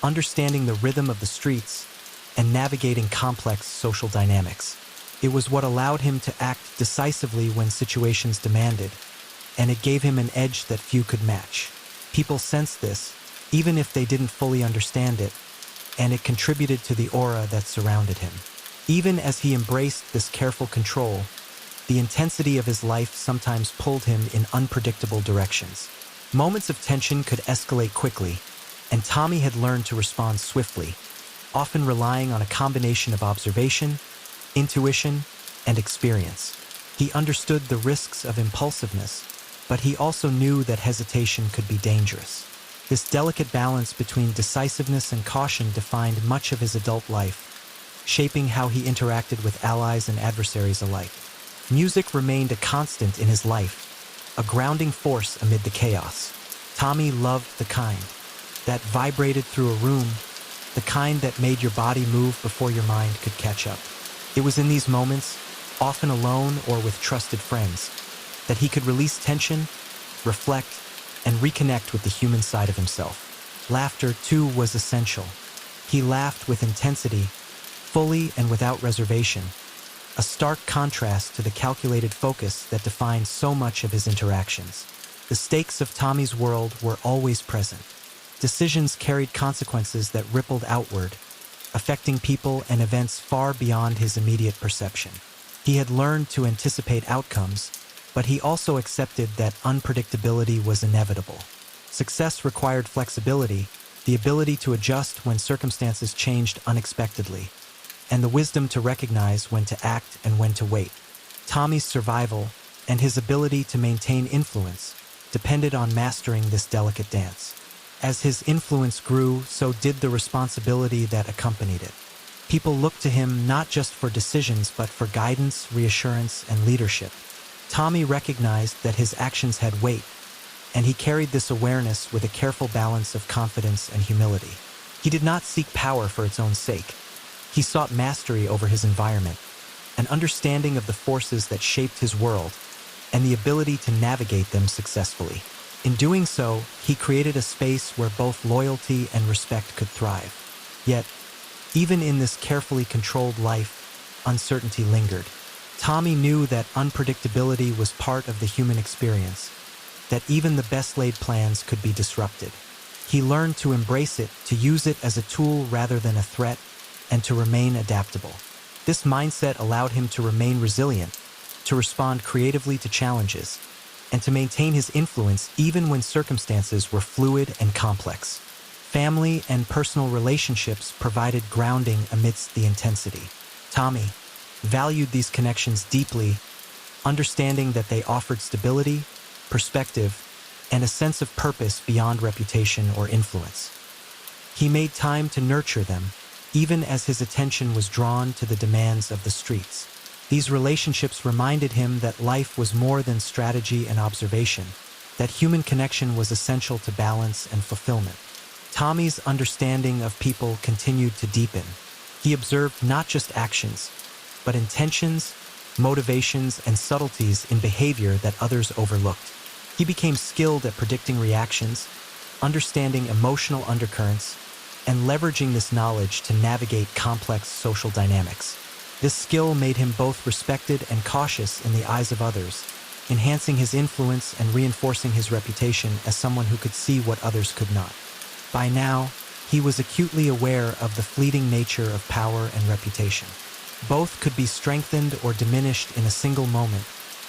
understanding the rhythm of the streets, and navigating complex social dynamics. It was what allowed him to act decisively when situations demanded, and it gave him an edge that few could match. People sensed this, even if they didn't fully understand it, and it contributed to the aura that surrounded him. Even as he embraced this careful control, the intensity of his life sometimes pulled him in unpredictable directions. Moments of tension could escalate quickly, and Tommy had learned to respond swiftly, often relying on a combination of observation, intuition, and experience. He understood the risks of impulsiveness, but he also knew that hesitation could be dangerous. This delicate balance between decisiveness and caution defined much of his adult life, shaping how he interacted with allies and adversaries alike. Music remained a constant in his life, a grounding force amid the chaos. Tommy loved the kind that vibrated through a room, the kind that made your body move before your mind could catch up. It was in these moments, often alone or with trusted friends, that he could release tension, reflect, and reconnect with the human side of himself. Laughter, too, was essential. He laughed with intensity, fully and without reservation, a stark contrast to the calculated focus that defined so much of his interactions. The stakes of Tommy's world were always present. Decisions carried consequences that rippled outward, affecting people and events far beyond his immediate perception. He had learned to anticipate outcomes, but he also accepted that unpredictability was inevitable. Success required flexibility, the ability to adjust when circumstances changed unexpectedly, and the wisdom to recognize when to act and when to wait. Tommy's survival and his ability to maintain influence depended on mastering this delicate dance. As his influence grew, so did the responsibility that accompanied it. People looked to him not just for decisions, but for guidance, reassurance, and leadership. Tommy recognized that his actions had weight, and he carried this awareness with a careful balance of confidence and humility. He did not seek power for its own sake. He sought mastery over his environment, an understanding of the forces that shaped his world, and the ability to navigate them successfully. In doing so, he created a space where both loyalty and respect could thrive. Yet, even in this carefully controlled life, uncertainty lingered. Tommy knew that unpredictability was part of the human experience, that even the best-laid plans could be disrupted. He learned to embrace it, to use it as a tool rather than a threat, and to remain adaptable. This mindset allowed him to remain resilient, to respond creatively to challenges, and to maintain his influence even when circumstances were fluid and complex. Family and personal relationships provided grounding amidst the intensity. Tommy valued these connections deeply, understanding that they offered stability, perspective, and a sense of purpose beyond reputation or influence. He made time to nurture them, even as his attention was drawn to the demands of the streets. These relationships reminded him that life was more than strategy and observation, that human connection was essential to balance and fulfillment. Tommy's understanding of people continued to deepen. He observed not just actions, but intentions, motivations, and subtleties in behavior that others overlooked. He became skilled at predicting reactions, understanding emotional undercurrents, and leveraging this knowledge to navigate complex social dynamics. This skill made him both respected and cautious in the eyes of others, enhancing his influence and reinforcing his reputation as someone who could see what others could not. By now, he was acutely aware of the fleeting nature of power and reputation. Both could be strengthened or diminished in a single moment,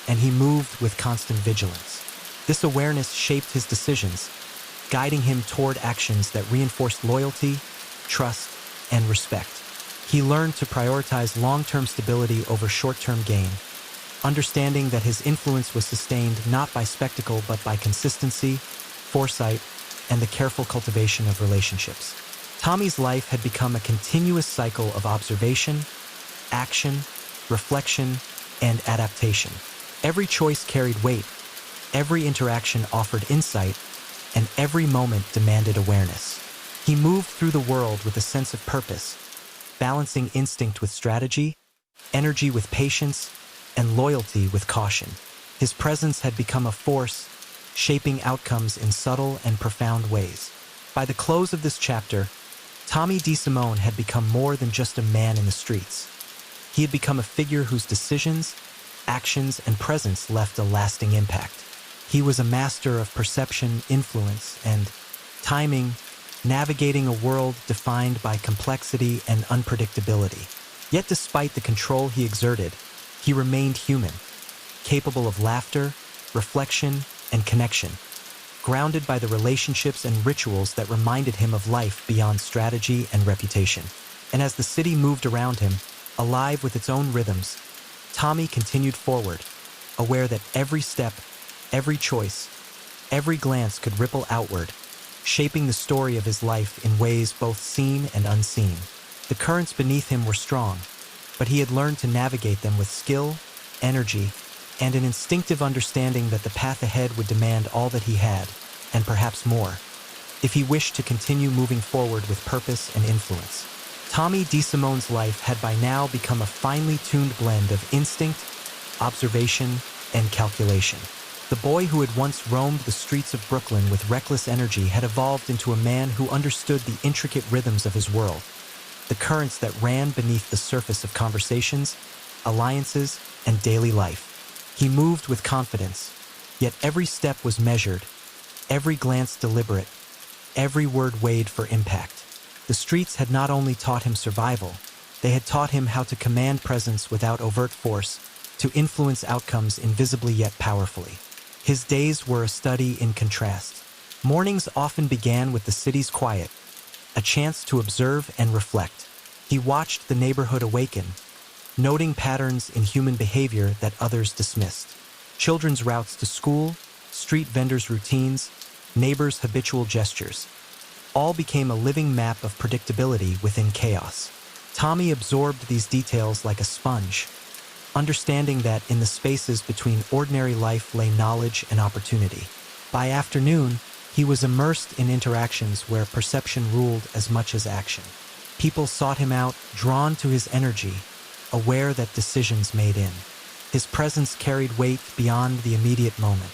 and he moved with constant vigilance. This awareness shaped his decisions, guiding him toward actions that reinforced loyalty, trust, and respect. He learned to prioritize long-term stability over short-term gain, understanding that his influence was sustained not by spectacle but by consistency, foresight, and the careful cultivation of relationships. Tommy's life had become a continuous cycle of observation, action, reflection, and adaptation. Every choice carried weight, Every interaction offered insight, and every moment demanded awareness. He moved through the world with a sense of purpose, balancing instinct with strategy, energy with patience, and loyalty with caution. His presence had become a force, shaping outcomes in subtle and profound ways. By the close of this chapter, Tommy DeSimone had become more than just a man in the streets. He had become a figure whose decisions, actions, and presence left a lasting impact. He was a master of perception, influence, and timing, navigating a world defined by complexity and unpredictability. Yet despite the control he exerted, he remained human, capable of laughter, reflection, and connection, grounded by the relationships and rituals that reminded him of life beyond strategy and reputation. And as the city moved around him, alive with its own rhythms, Tommy continued forward, aware that every step, every choice, every glance could ripple outward, shaping the story of his life in ways both seen and unseen. The currents beneath him were strong, but he had learned to navigate them with skill, energy, and an instinctive understanding that the path ahead would demand all that he had, and perhaps more, if he wished to continue moving forward with purpose and influence. Tommy DeSimone's life had by now become a finely tuned blend of instinct, observation, and calculation. The boy who had once roamed the streets of Brooklyn with reckless energy had evolved into a man who understood the intricate rhythms of his world, the currents that ran beneath the surface of conversations, alliances, and daily life. He moved with confidence, yet every step was measured, every glance deliberate, every word weighed for impact. The streets had not only taught him survival, they had taught him how to command presence without overt force, to influence outcomes invisibly yet powerfully. His days were a study in contrast. Mornings often began with the city's quiet, a chance to observe and reflect. He watched the neighborhood awaken, noting patterns in human behavior that others dismissed. Children's routes to school, street vendors' routines, neighbors' habitual gestures. All became a living map of predictability within chaos. Tommy absorbed these details like a sponge, understanding that in the spaces between ordinary life lay knowledge and opportunity. By afternoon, he was immersed in interactions where perception ruled as much as action. People sought him out, drawn to his energy, aware that decisions made in. His presence carried weight beyond the immediate moment.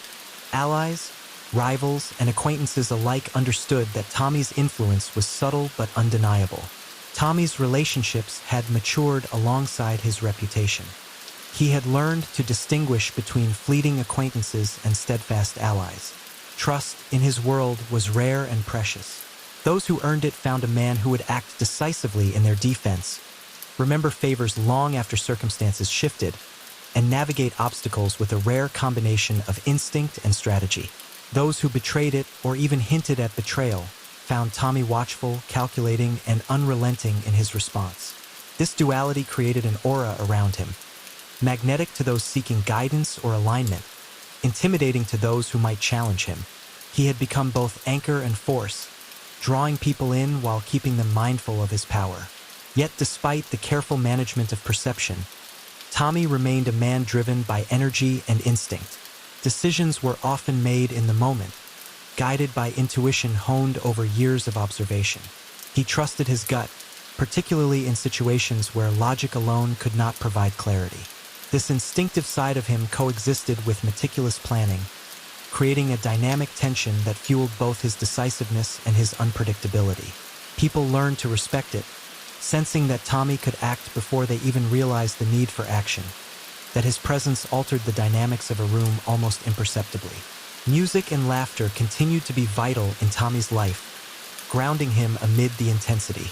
Allies, rivals, and acquaintances alike understood that Tommy's influence was subtle but undeniable. Tommy's relationships had matured alongside his reputation. He had learned to distinguish between fleeting acquaintances and steadfast allies. Trust in his world was rare and precious. Those who earned it found a man who would act decisively in their defense, remember favors long after circumstances shifted, and navigate obstacles with a rare combination of instinct and strategy. Those who betrayed it or even hinted at betrayal found Tommy watchful, calculating, and unrelenting in his response. This duality created an aura around him, magnetic to those seeking guidance or alignment, intimidating to those who might challenge him. He had become both anchor and force, drawing people in while keeping them mindful of his power. Yet despite the careful management of perception, Tommy remained a man driven by energy and instinct. Decisions were often made in the moment, guided by intuition honed over years of observation. He trusted his gut, particularly in situations where logic alone could not provide clarity. This instinctive side of him coexisted with meticulous planning, creating a dynamic tension that fueled both his decisiveness and his unpredictability. People learned to respect it, sensing that Tommy could act before they even realized the need for action, that his presence altered the dynamics of a room almost imperceptibly. Music and laughter continued to be vital in Tommy's life, grounding him amid the intensity.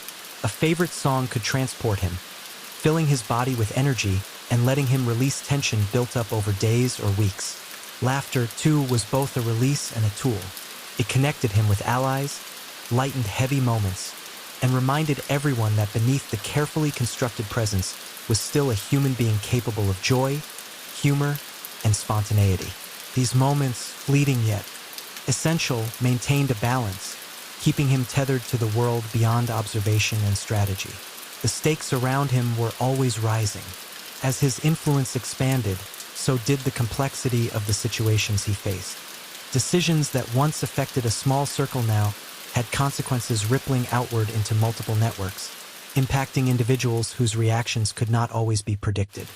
A favorite song could transport him, filling his body with energy and letting him release tension built up over days or weeks. Laughter, too, was both a release and a tool. It connected him with allies, lightened heavy moments, and reminded everyone that beneath the carefully constructed presence was still a human being capable of joy, humor, and spontaneity. These moments, fleeting yet essential, maintained a balance, keeping him tethered to the world beyond observation and strategy. The stakes around him were always rising. As his influence expanded, so did the complexity of the situations he faced. Decisions that once affected a small circle now had consequences rippling outward into multiple networks, impacting individuals whose reactions could not always be predicted.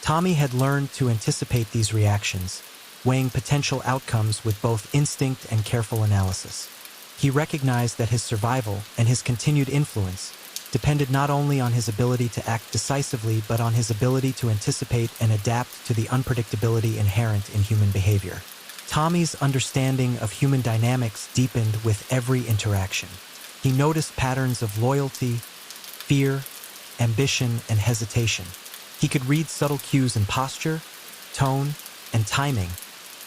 Tommy had learned to anticipate these reactions, weighing potential outcomes with both instinct and careful analysis. He recognized that his survival and his continued influence depended not only on his ability to act decisively but on his ability to anticipate and adapt to the unpredictability inherent in human behavior. Tommy's understanding of human dynamics deepened with every interaction. He noticed patterns of loyalty, fear, ambition, and hesitation. He could read subtle cues in posture, tone, and timing,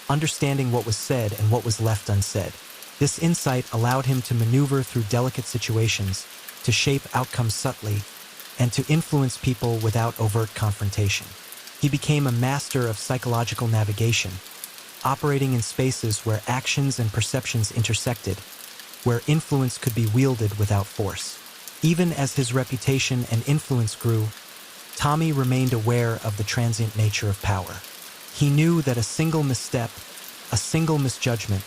understanding what was said and what was left unsaid. This insight allowed him to maneuver through delicate situations, to shape outcomes subtly, and to influence people without overt confrontation. He became a master of psychological navigation, operating in spaces where actions and perceptions intersected, where influence could be wielded without force. Even as his reputation and influence grew, Tommy remained aware of the transient nature of power. He knew that a single misstep, a single misjudgment,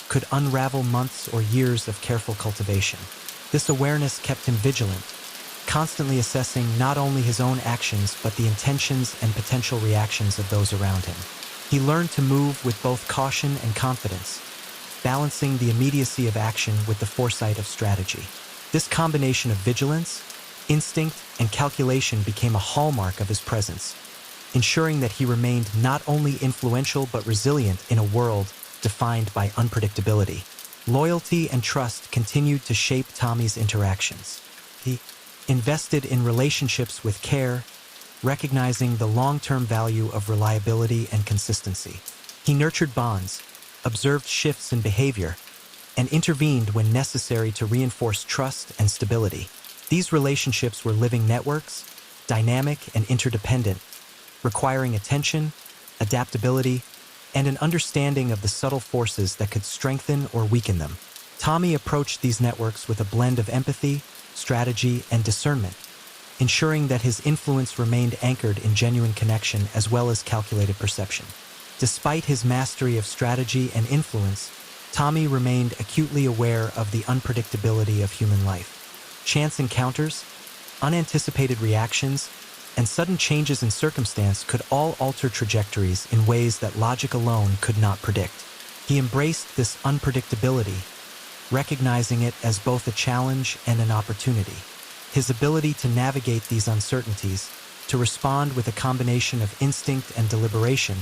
could unravel months or years of careful cultivation. This awareness kept him vigilant, constantly assessing not only his own actions but the intentions and potential reactions of those around him. He learned to move with both caution and confidence, balancing the immediacy of action with the foresight of strategy. This combination of vigilance, instinct, and calculation became a hallmark of his presence, ensuring that he remained not only influential but resilient in a world defined by unpredictability. Loyalty and trust continued to shape Tommy's interactions. He invested in relationships with care, recognizing the long-term value of reliability and consistency. He nurtured bonds, observed shifts in behavior, and intervened when necessary to reinforce trust and stability. These relationships were living networks, dynamic and interdependent, requiring attention, adaptability, and an understanding of the subtle forces that could strengthen or weaken them. Tommy approached these networks with a blend of empathy, strategy, and discernment, ensuring that his influence remained anchored in genuine connection as well as calculated perception. Despite his mastery of strategy and influence, Tommy remained acutely aware of the unpredictability of human life. Chance encounters, unanticipated reactions, and sudden changes in circumstance could all alter trajectories in ways that logic alone could not predict. He embraced this unpredictability, recognizing it as both a challenge and an opportunity. His ability to navigate these uncertainties, to respond with a combination of instinct and deliberation,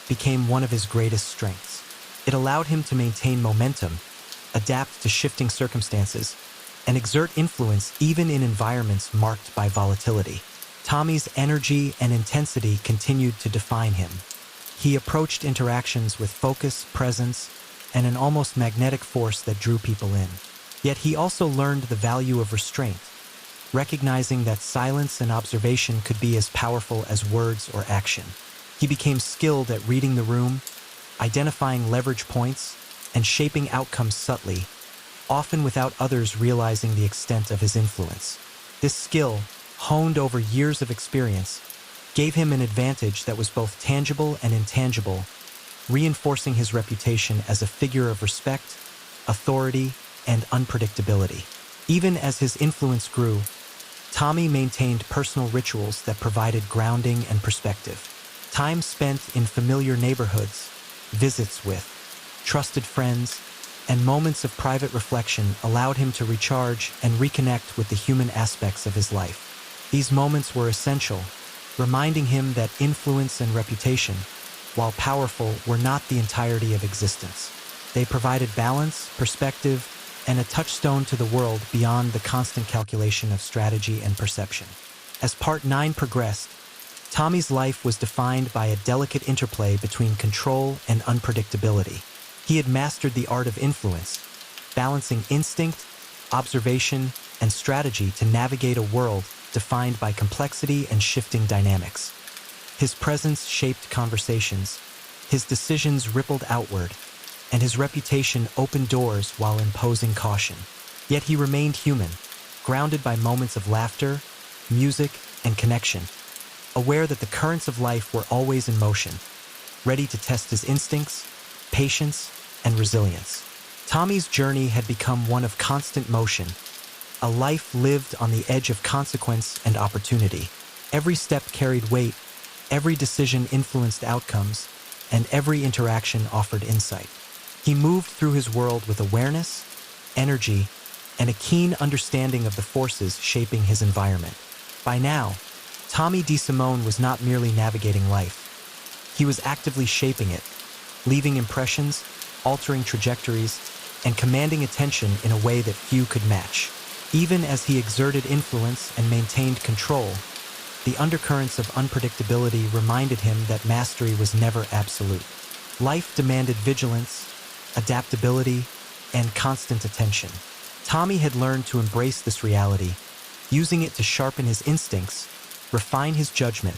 became one of his greatest strengths. It allowed him to maintain momentum, adapt to shifting circumstances, and exert influence even in environments marked by volatility. Tommy's energy and intensity continued to define him. He approached interactions with focus, presence, and an almost magnetic force that drew people in. Yet he also learned the value of restraint, recognizing that silence and observation could be as powerful as words or action. He became skilled at reading the room, identifying leverage points, and shaping outcomes subtly, often without others realizing the extent of his influence. This skill, honed over years of experience, gave him an advantage that was both tangible and intangible, reinforcing his reputation as a figure of respect, authority, and unpredictability. Even as his influence grew, Tommy maintained personal rituals that provided grounding and perspective. Time spent in familiar neighborhoods, visits with trusted friends, and moments of private reflection allowed him to recharge and reconnect with the human aspects of his life. These moments were essential, reminding him that influence and reputation, while powerful, were not the entirety of existence. They provided balance, perspective, and a touchstone to the world beyond the constant calculation of strategy and perception. As Part 9 progressed, Tommy's life was defined by a delicate interplay between control and unpredictability. He had mastered the art of influence, balancing instinct, observation, and strategy to navigate a world defined by complexity and shifting dynamics. His presence shaped conversations, his decisions rippled outward, and his reputation opened doors while imposing caution. Yet he remained human, grounded by moments of laughter, music, and connection, aware that the currents of life were always in motion. ready to test his instincts, patience, and resilience. Tommy's journey had become one of constant motion, a life lived on the edge of consequence and opportunity. Every step carried weight, every decision influenced outcomes, and every interaction offered insight. He moved through his world with awareness, energy, and a keen understanding of the forces shaping his environment. By now, Tommy DeSimone was not merely navigating life. He was actively shaping it, leaving impressions, altering trajectories, and commanding attention in a way that few could match. Even as he exerted influence and maintained control, the undercurrents of unpredictability reminded him that mastery was never absolute. Life demanded vigilance, adaptability, and constant attention. Tommy had learned to embrace this reality, using it to sharpen his instincts, refine his judgment,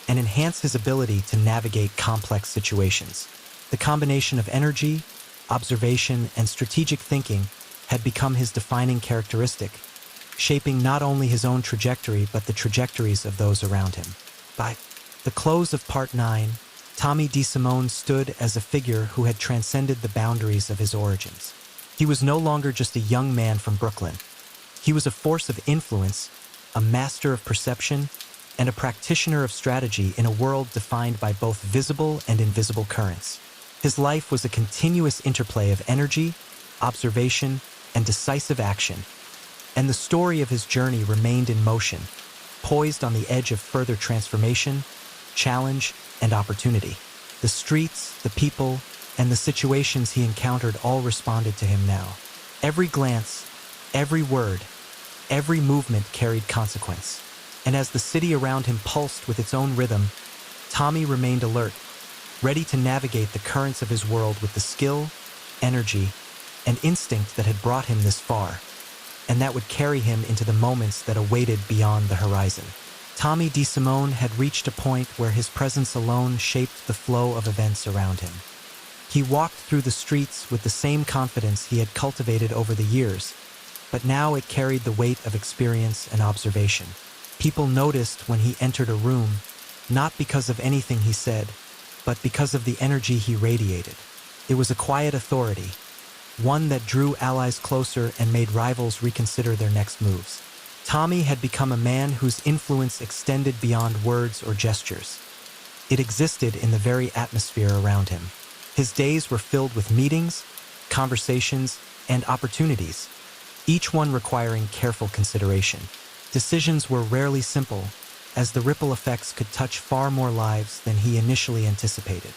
and enhance his ability to navigate complex situations. The combination of energy, observation, and strategic thinking had become his defining characteristic, shaping not only his own trajectory but the trajectories of those around him. By the close of Part 9, Tommy DeSimone stood as a figure who had transcended the boundaries of his origins. He was no longer just a young man from Brooklyn. He was a force of influence, a master of perception, and a practitioner of strategy in a world defined by both visible and invisible currents. His life was a continuous interplay of energy, observation, and decisive action, and the story of his journey remained in motion, poised on the edge of further transformation, challenge, and opportunity. The streets, the people, and the situations he encountered all responded to him now. Every glance, every word, every movement carried consequence. And as the city around him pulsed with its own rhythm, Tommy remained alert, ready to navigate the currents of his world with the skill, energy, and instinct that had brought him this far, and that would carry him into the moments that awaited beyond the horizon. Tommy DeSimone had reached a point where his presence alone shaped the flow of events around him. He walked through the streets with the same confidence he had cultivated over the years, but now it carried the weight of experience and observation. People noticed when he entered a room, not because of anything he said, but because of the energy he radiated. It was a quiet authority, one that drew allies closer and made rivals reconsider their next moves. Tommy had become a man whose influence extended beyond words or gestures. It existed in the very atmosphere around him. His days were filled with meetings, conversations, and opportunities, each one requiring careful consideration. Decisions were rarely simple, as the ripple effects could touch far more lives than he initially anticipated.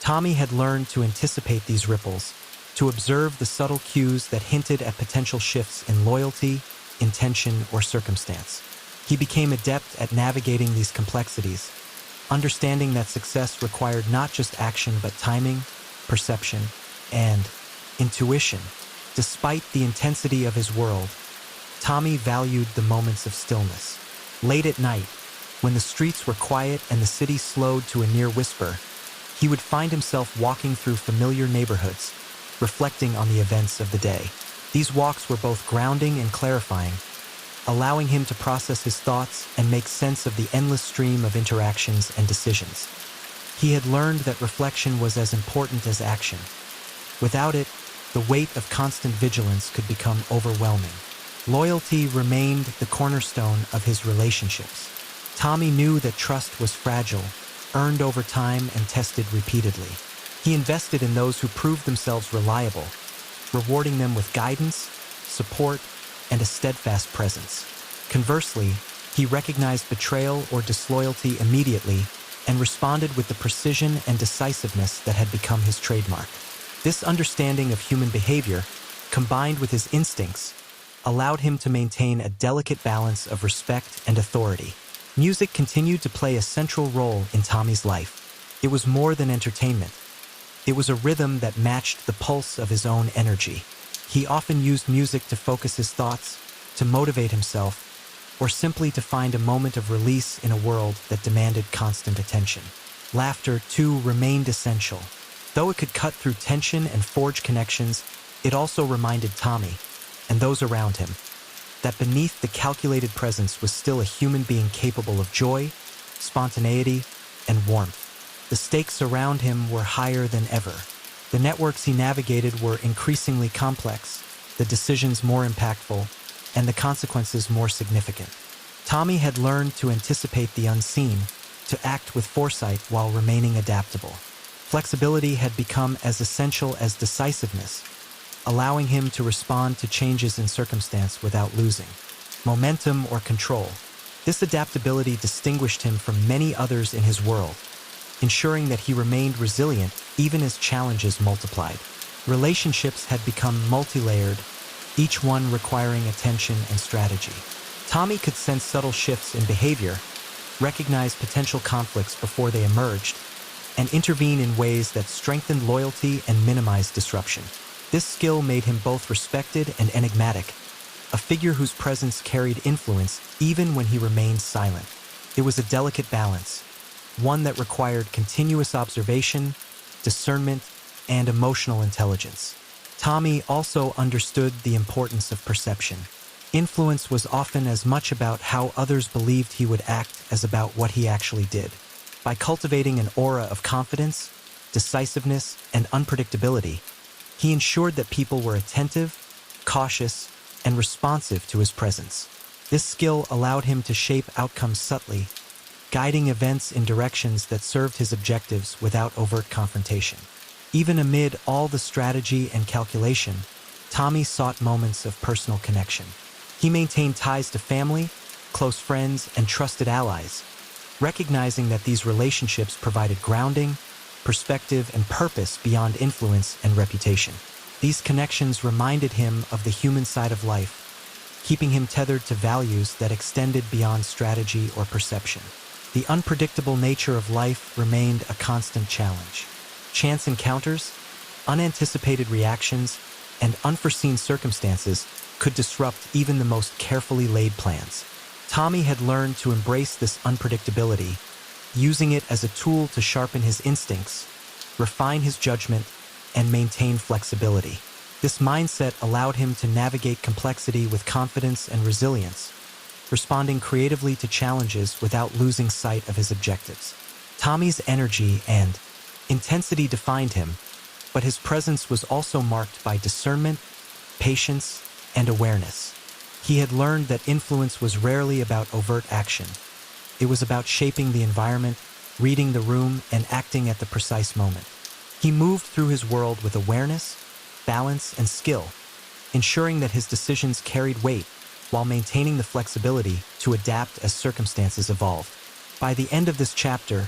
Tommy had learned to anticipate these ripples, to observe the subtle cues that hinted at potential shifts in loyalty, intention, or circumstance. He became adept at navigating these complexities, understanding that success required not just action but timing, perception, and intuition. Despite the intensity of his world, Tommy valued the moments of stillness. Late at night, when the streets were quiet and the city slowed to a near whisper, he would find himself walking through familiar neighborhoods, reflecting on the events of the day. These walks were both grounding and clarifying, allowing him to process his thoughts and make sense of the endless stream of interactions and decisions. He had learned that reflection was as important as action. Without it, the weight of constant vigilance could become overwhelming. Loyalty remained the cornerstone of his relationships. Tommy knew that trust was fragile, earned over time and tested repeatedly. He invested in those who proved themselves reliable, rewarding them with guidance, support, and a steadfast presence. Conversely, he recognized betrayal or disloyalty immediately and responded with the precision and decisiveness that had become his trademark. This understanding of human behavior, combined with his instincts, allowed him to maintain a delicate balance of respect and authority. Music continued to play a central role in Tommy's life. It was more than entertainment. It was a rhythm that matched the pulse of his own energy. He often used music to focus his thoughts, to motivate himself, or simply to find a moment of release in a world that demanded constant attention. Laughter, too, remained essential. Though it could cut through tension and forge connections, it also reminded Tommy, and those around him, that beneath the calculated presence was still a human being capable of joy, spontaneity, and warmth. The stakes around him were higher than ever. The networks he navigated were increasingly complex, the decisions more impactful, and the consequences more significant. Tommy had learned to anticipate the unseen, to act with foresight while remaining adaptable. Flexibility had become as essential as decisiveness, allowing him to respond to changes in circumstance without losing momentum or control. This adaptability distinguished him from many others in his world, ensuring that he remained resilient even as challenges multiplied. Relationships had become multi-layered, each one requiring attention and strategy. Tommy could sense subtle shifts in behavior, recognize potential conflicts before they emerged, and intervene in ways that strengthened loyalty and minimized disruption. This skill made him both respected and enigmatic, a figure whose presence carried influence even when he remained silent. It was a delicate balance, one that required continuous observation, discernment, and emotional intelligence. Tommy also understood the importance of perception. Influence was often as much about how others believed he would act as about what he actually did. By cultivating an aura of confidence, decisiveness, and unpredictability, he ensured that people were attentive, cautious, and responsive to his presence. This skill allowed him to shape outcomes subtly, guiding events in directions that served his objectives without overt confrontation. Even amid all the strategy and calculation, Tommy sought moments of personal connection. He maintained ties to family, close friends, and trusted allies, recognizing that these relationships provided grounding, perspective, and purpose beyond influence and reputation. These connections reminded him of the human side of life, keeping him tethered to values that extended beyond strategy or perception. The unpredictable nature of life remained a constant challenge. Chance encounters, unanticipated reactions, and unforeseen circumstances could disrupt even the most carefully laid plans. Tommy had learned to embrace this unpredictability, using it as a tool to sharpen his instincts, refine his judgment, and maintain flexibility. This mindset allowed him to navigate complexity with confidence and resilience, responding creatively to challenges without losing sight of his objectives. Tommy's energy and intensity defined him, but his presence was also marked by discernment, patience, and awareness. He had learned that influence was rarely about overt action. It was about shaping the environment, reading the room, and acting at the precise moment. He moved through his world with awareness, balance, and skill, ensuring that his decisions carried weight while maintaining the flexibility to adapt as circumstances evolved. By the end of this chapter,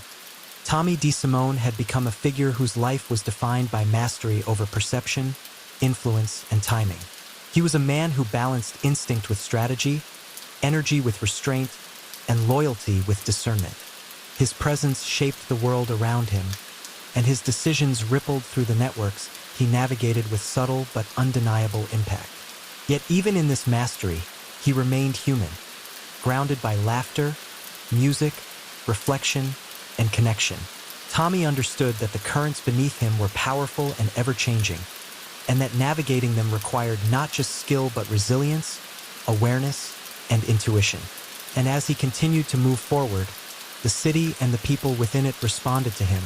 Tommy DeSimone had become a figure whose life was defined by mastery over perception, influence, and timing. He was a man who balanced instinct with strategy, energy with restraint, and loyalty with discernment. His presence shaped the world around him, and his decisions rippled through the networks he navigated with subtle but undeniable impact. Yet even in this mastery, he remained human, grounded by laughter, music, reflection, and connection. Tommy understood that the currents beneath him were powerful and ever-changing, and that navigating them required not just skill but resilience, awareness, and intuition. And as he continued to move forward, the city and the people within it responded to him,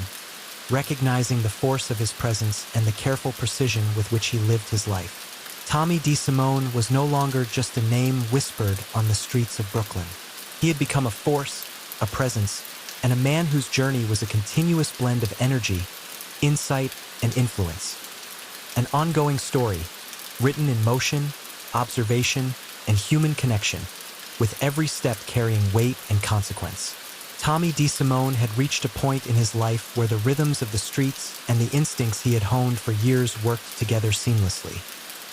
recognizing the force of his presence and the careful precision with which he lived his life. Tommy DeSimone was no longer just a name whispered on the streets of Brooklyn. He had become a force, a presence, and a man whose journey was a continuous blend of energy, insight, and influence. An ongoing story, written in motion, observation, and human connection, with every step carrying weight and consequence. Tommy DeSimone had reached a point in his life where the rhythms of the streets and the instincts he had honed for years worked together seamlessly.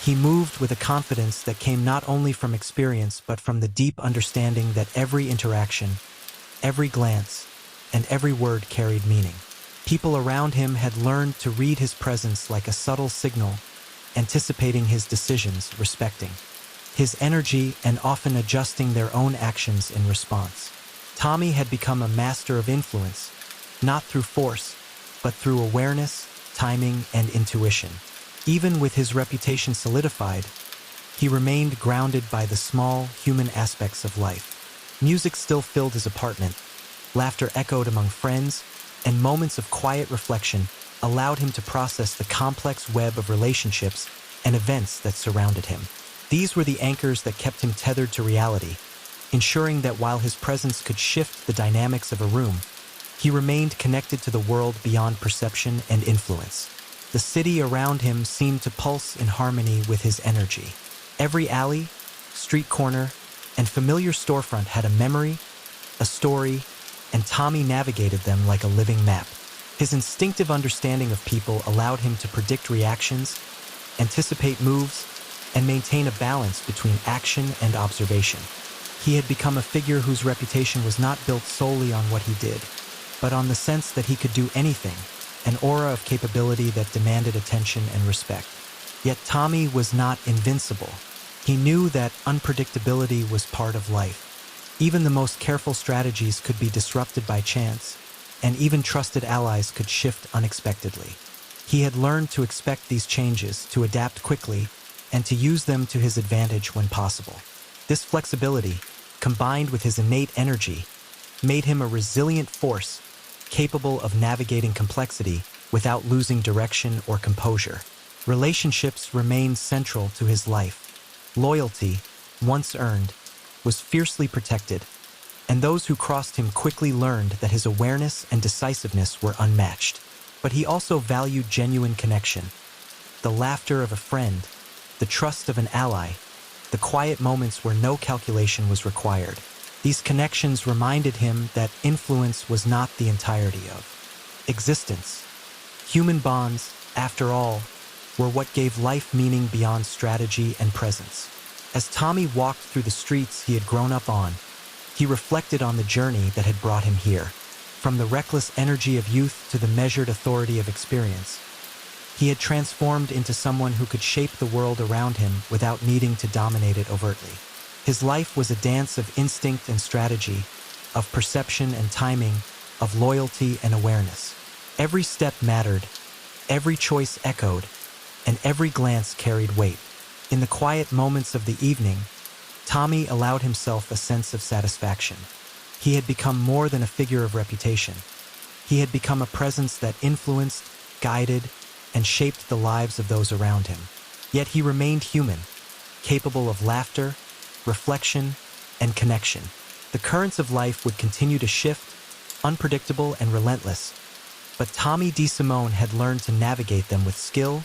He moved with a confidence that came not only from experience but from the deep understanding that every interaction, every glance, and every word carried meaning. People around him had learned to read his presence like a subtle signal, anticipating his decisions, respecting his energy, and often adjusting their own actions in response. Tommy had become a master of influence, not through force, but through awareness, timing, and intuition. Even with his reputation solidified, he remained grounded by the small, human aspects of life. Music still filled his apartment, laughter echoed among friends, and moments of quiet reflection allowed him to process the complex web of relationships and events that surrounded him. These were the anchors that kept him tethered to reality, ensuring that while his presence could shift the dynamics of a room, he remained connected to the world beyond perception and influence. The city around him seemed to pulse in harmony with his energy. Every alley, street corner, and familiar storefront had a memory, a story, and Tommy navigated them like a living map. His instinctive understanding of people allowed him to predict reactions, anticipate moves, and maintain a balance between action and observation. He had become a figure whose reputation was not built solely on what he did, but on the sense that he could do anything, an aura of capability that demanded attention and respect. Yet Tommy was not invincible. He knew that unpredictability was part of life. Even the most careful strategies could be disrupted by chance, and even trusted allies could shift unexpectedly. He had learned to expect these changes, to adapt quickly, and to use them to his advantage when possible. This flexibility, combined with his innate energy, made him a resilient force, capable of navigating complexity without losing direction or composure. Relationships remained central to his life. Loyalty, once earned, was fiercely protected, and those who crossed him quickly learned that his awareness and decisiveness were unmatched. But he also valued genuine connection, the laughter of a friend, the trust of an ally, the quiet moments where no calculation was required. These connections reminded him that influence was not the entirety of existence. Human bonds, after all, were what gave life meaning beyond strategy and presence. As Tommy walked through the streets he had grown up on, he reflected on the journey that had brought him here. From the reckless energy of youth to the measured authority of experience, he had transformed into someone who could shape the world around him without needing to dominate it overtly. His life was a dance of instinct and strategy, of perception and timing, of loyalty and awareness. Every step mattered, every choice echoed, and every glance carried weight. In the quiet moments of the evening, Tommy allowed himself a sense of satisfaction. He had become more than a figure of reputation. He had become a presence that influenced, guided, and shaped the lives of those around him. Yet he remained human, capable of laughter, reflection, and connection. The currents of life would continue to shift, unpredictable and relentless, but Tommy DeSimone had learned to navigate them with skill,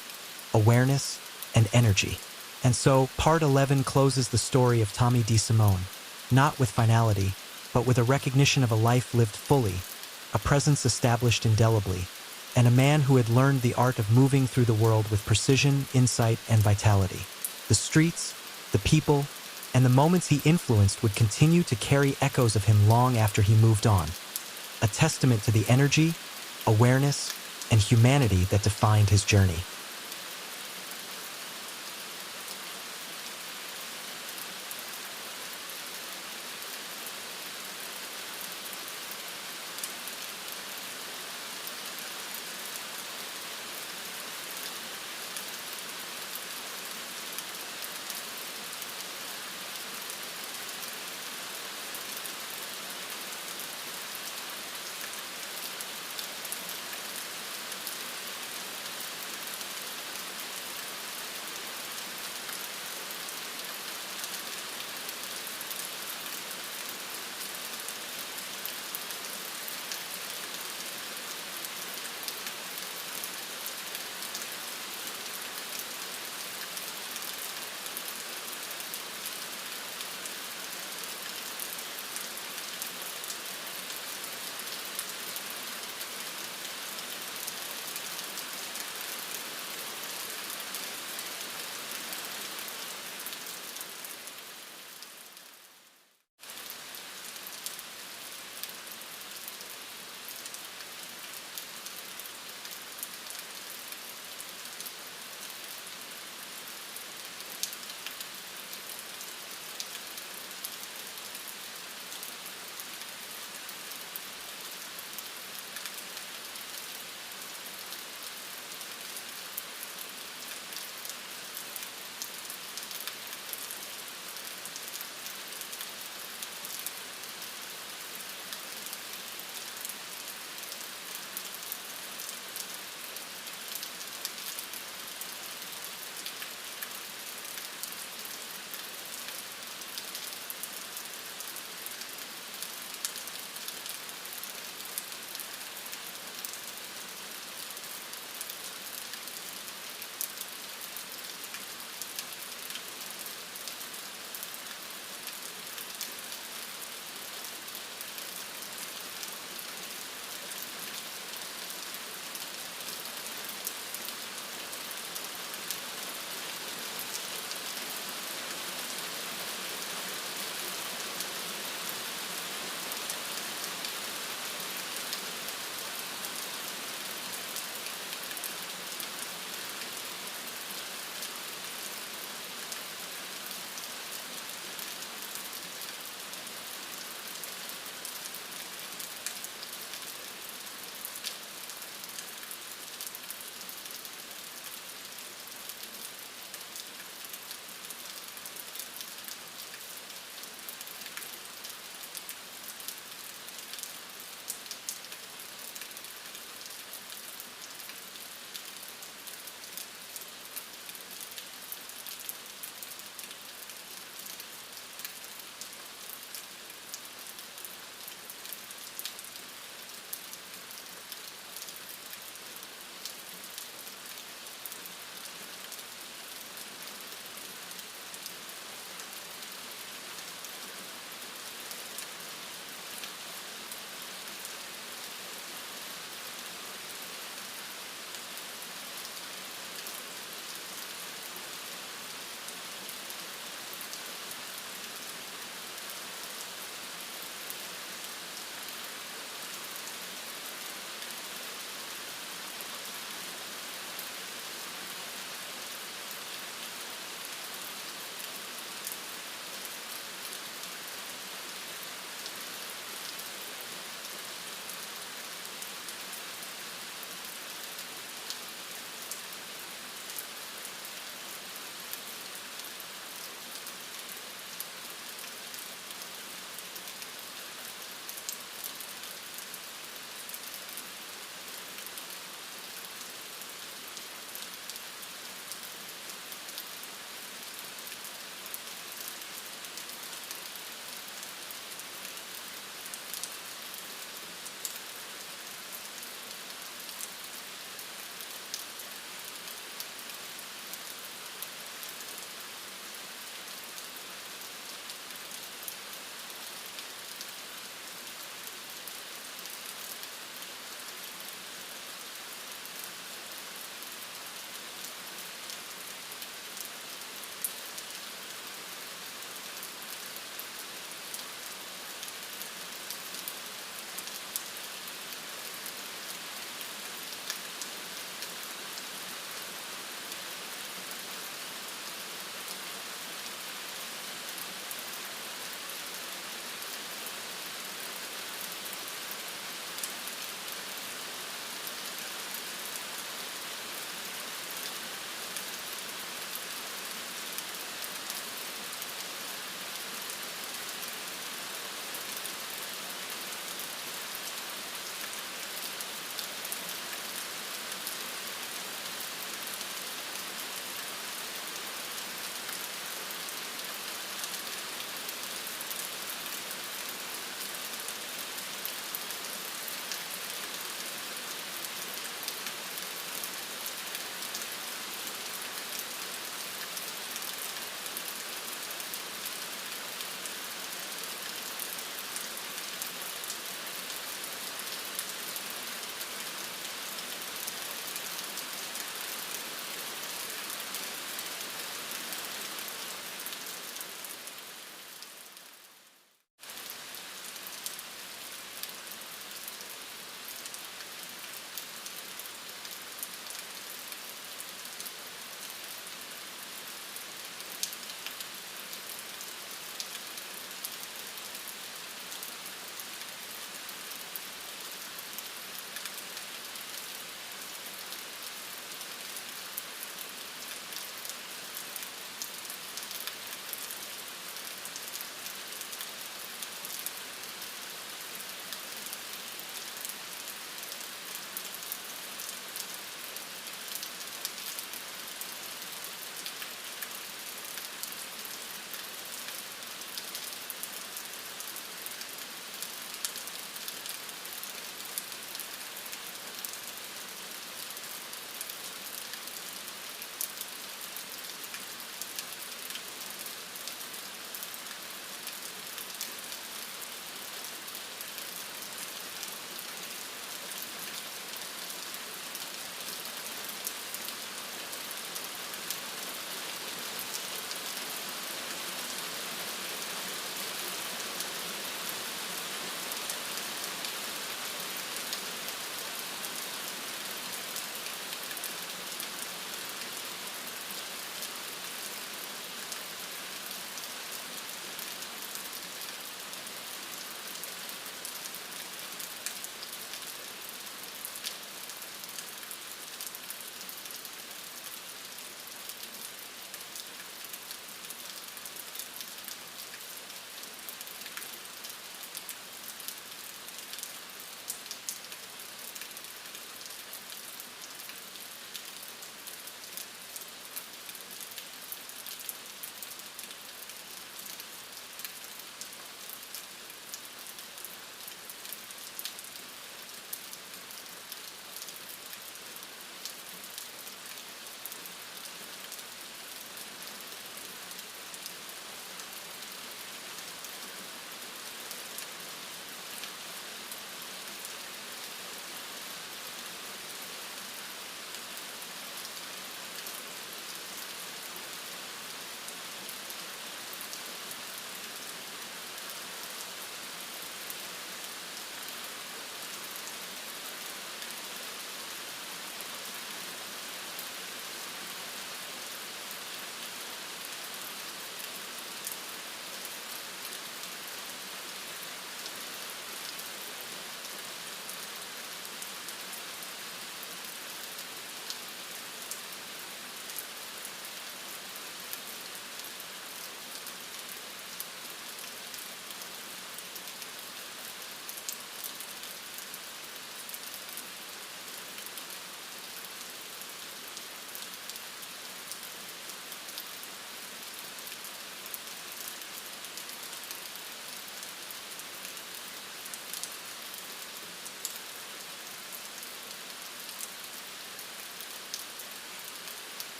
awareness, and energy. And so, Part 11 closes the story of Tommy DeSimone, not with finality, but with a recognition of a life lived fully, a presence established indelibly, and a man who had learned the art of moving through the world with precision, insight, and vitality. The streets, the people, and the moments he influenced would continue to carry echoes of him long after he moved on, a testament to the energy, awareness, and humanity that defined his journey.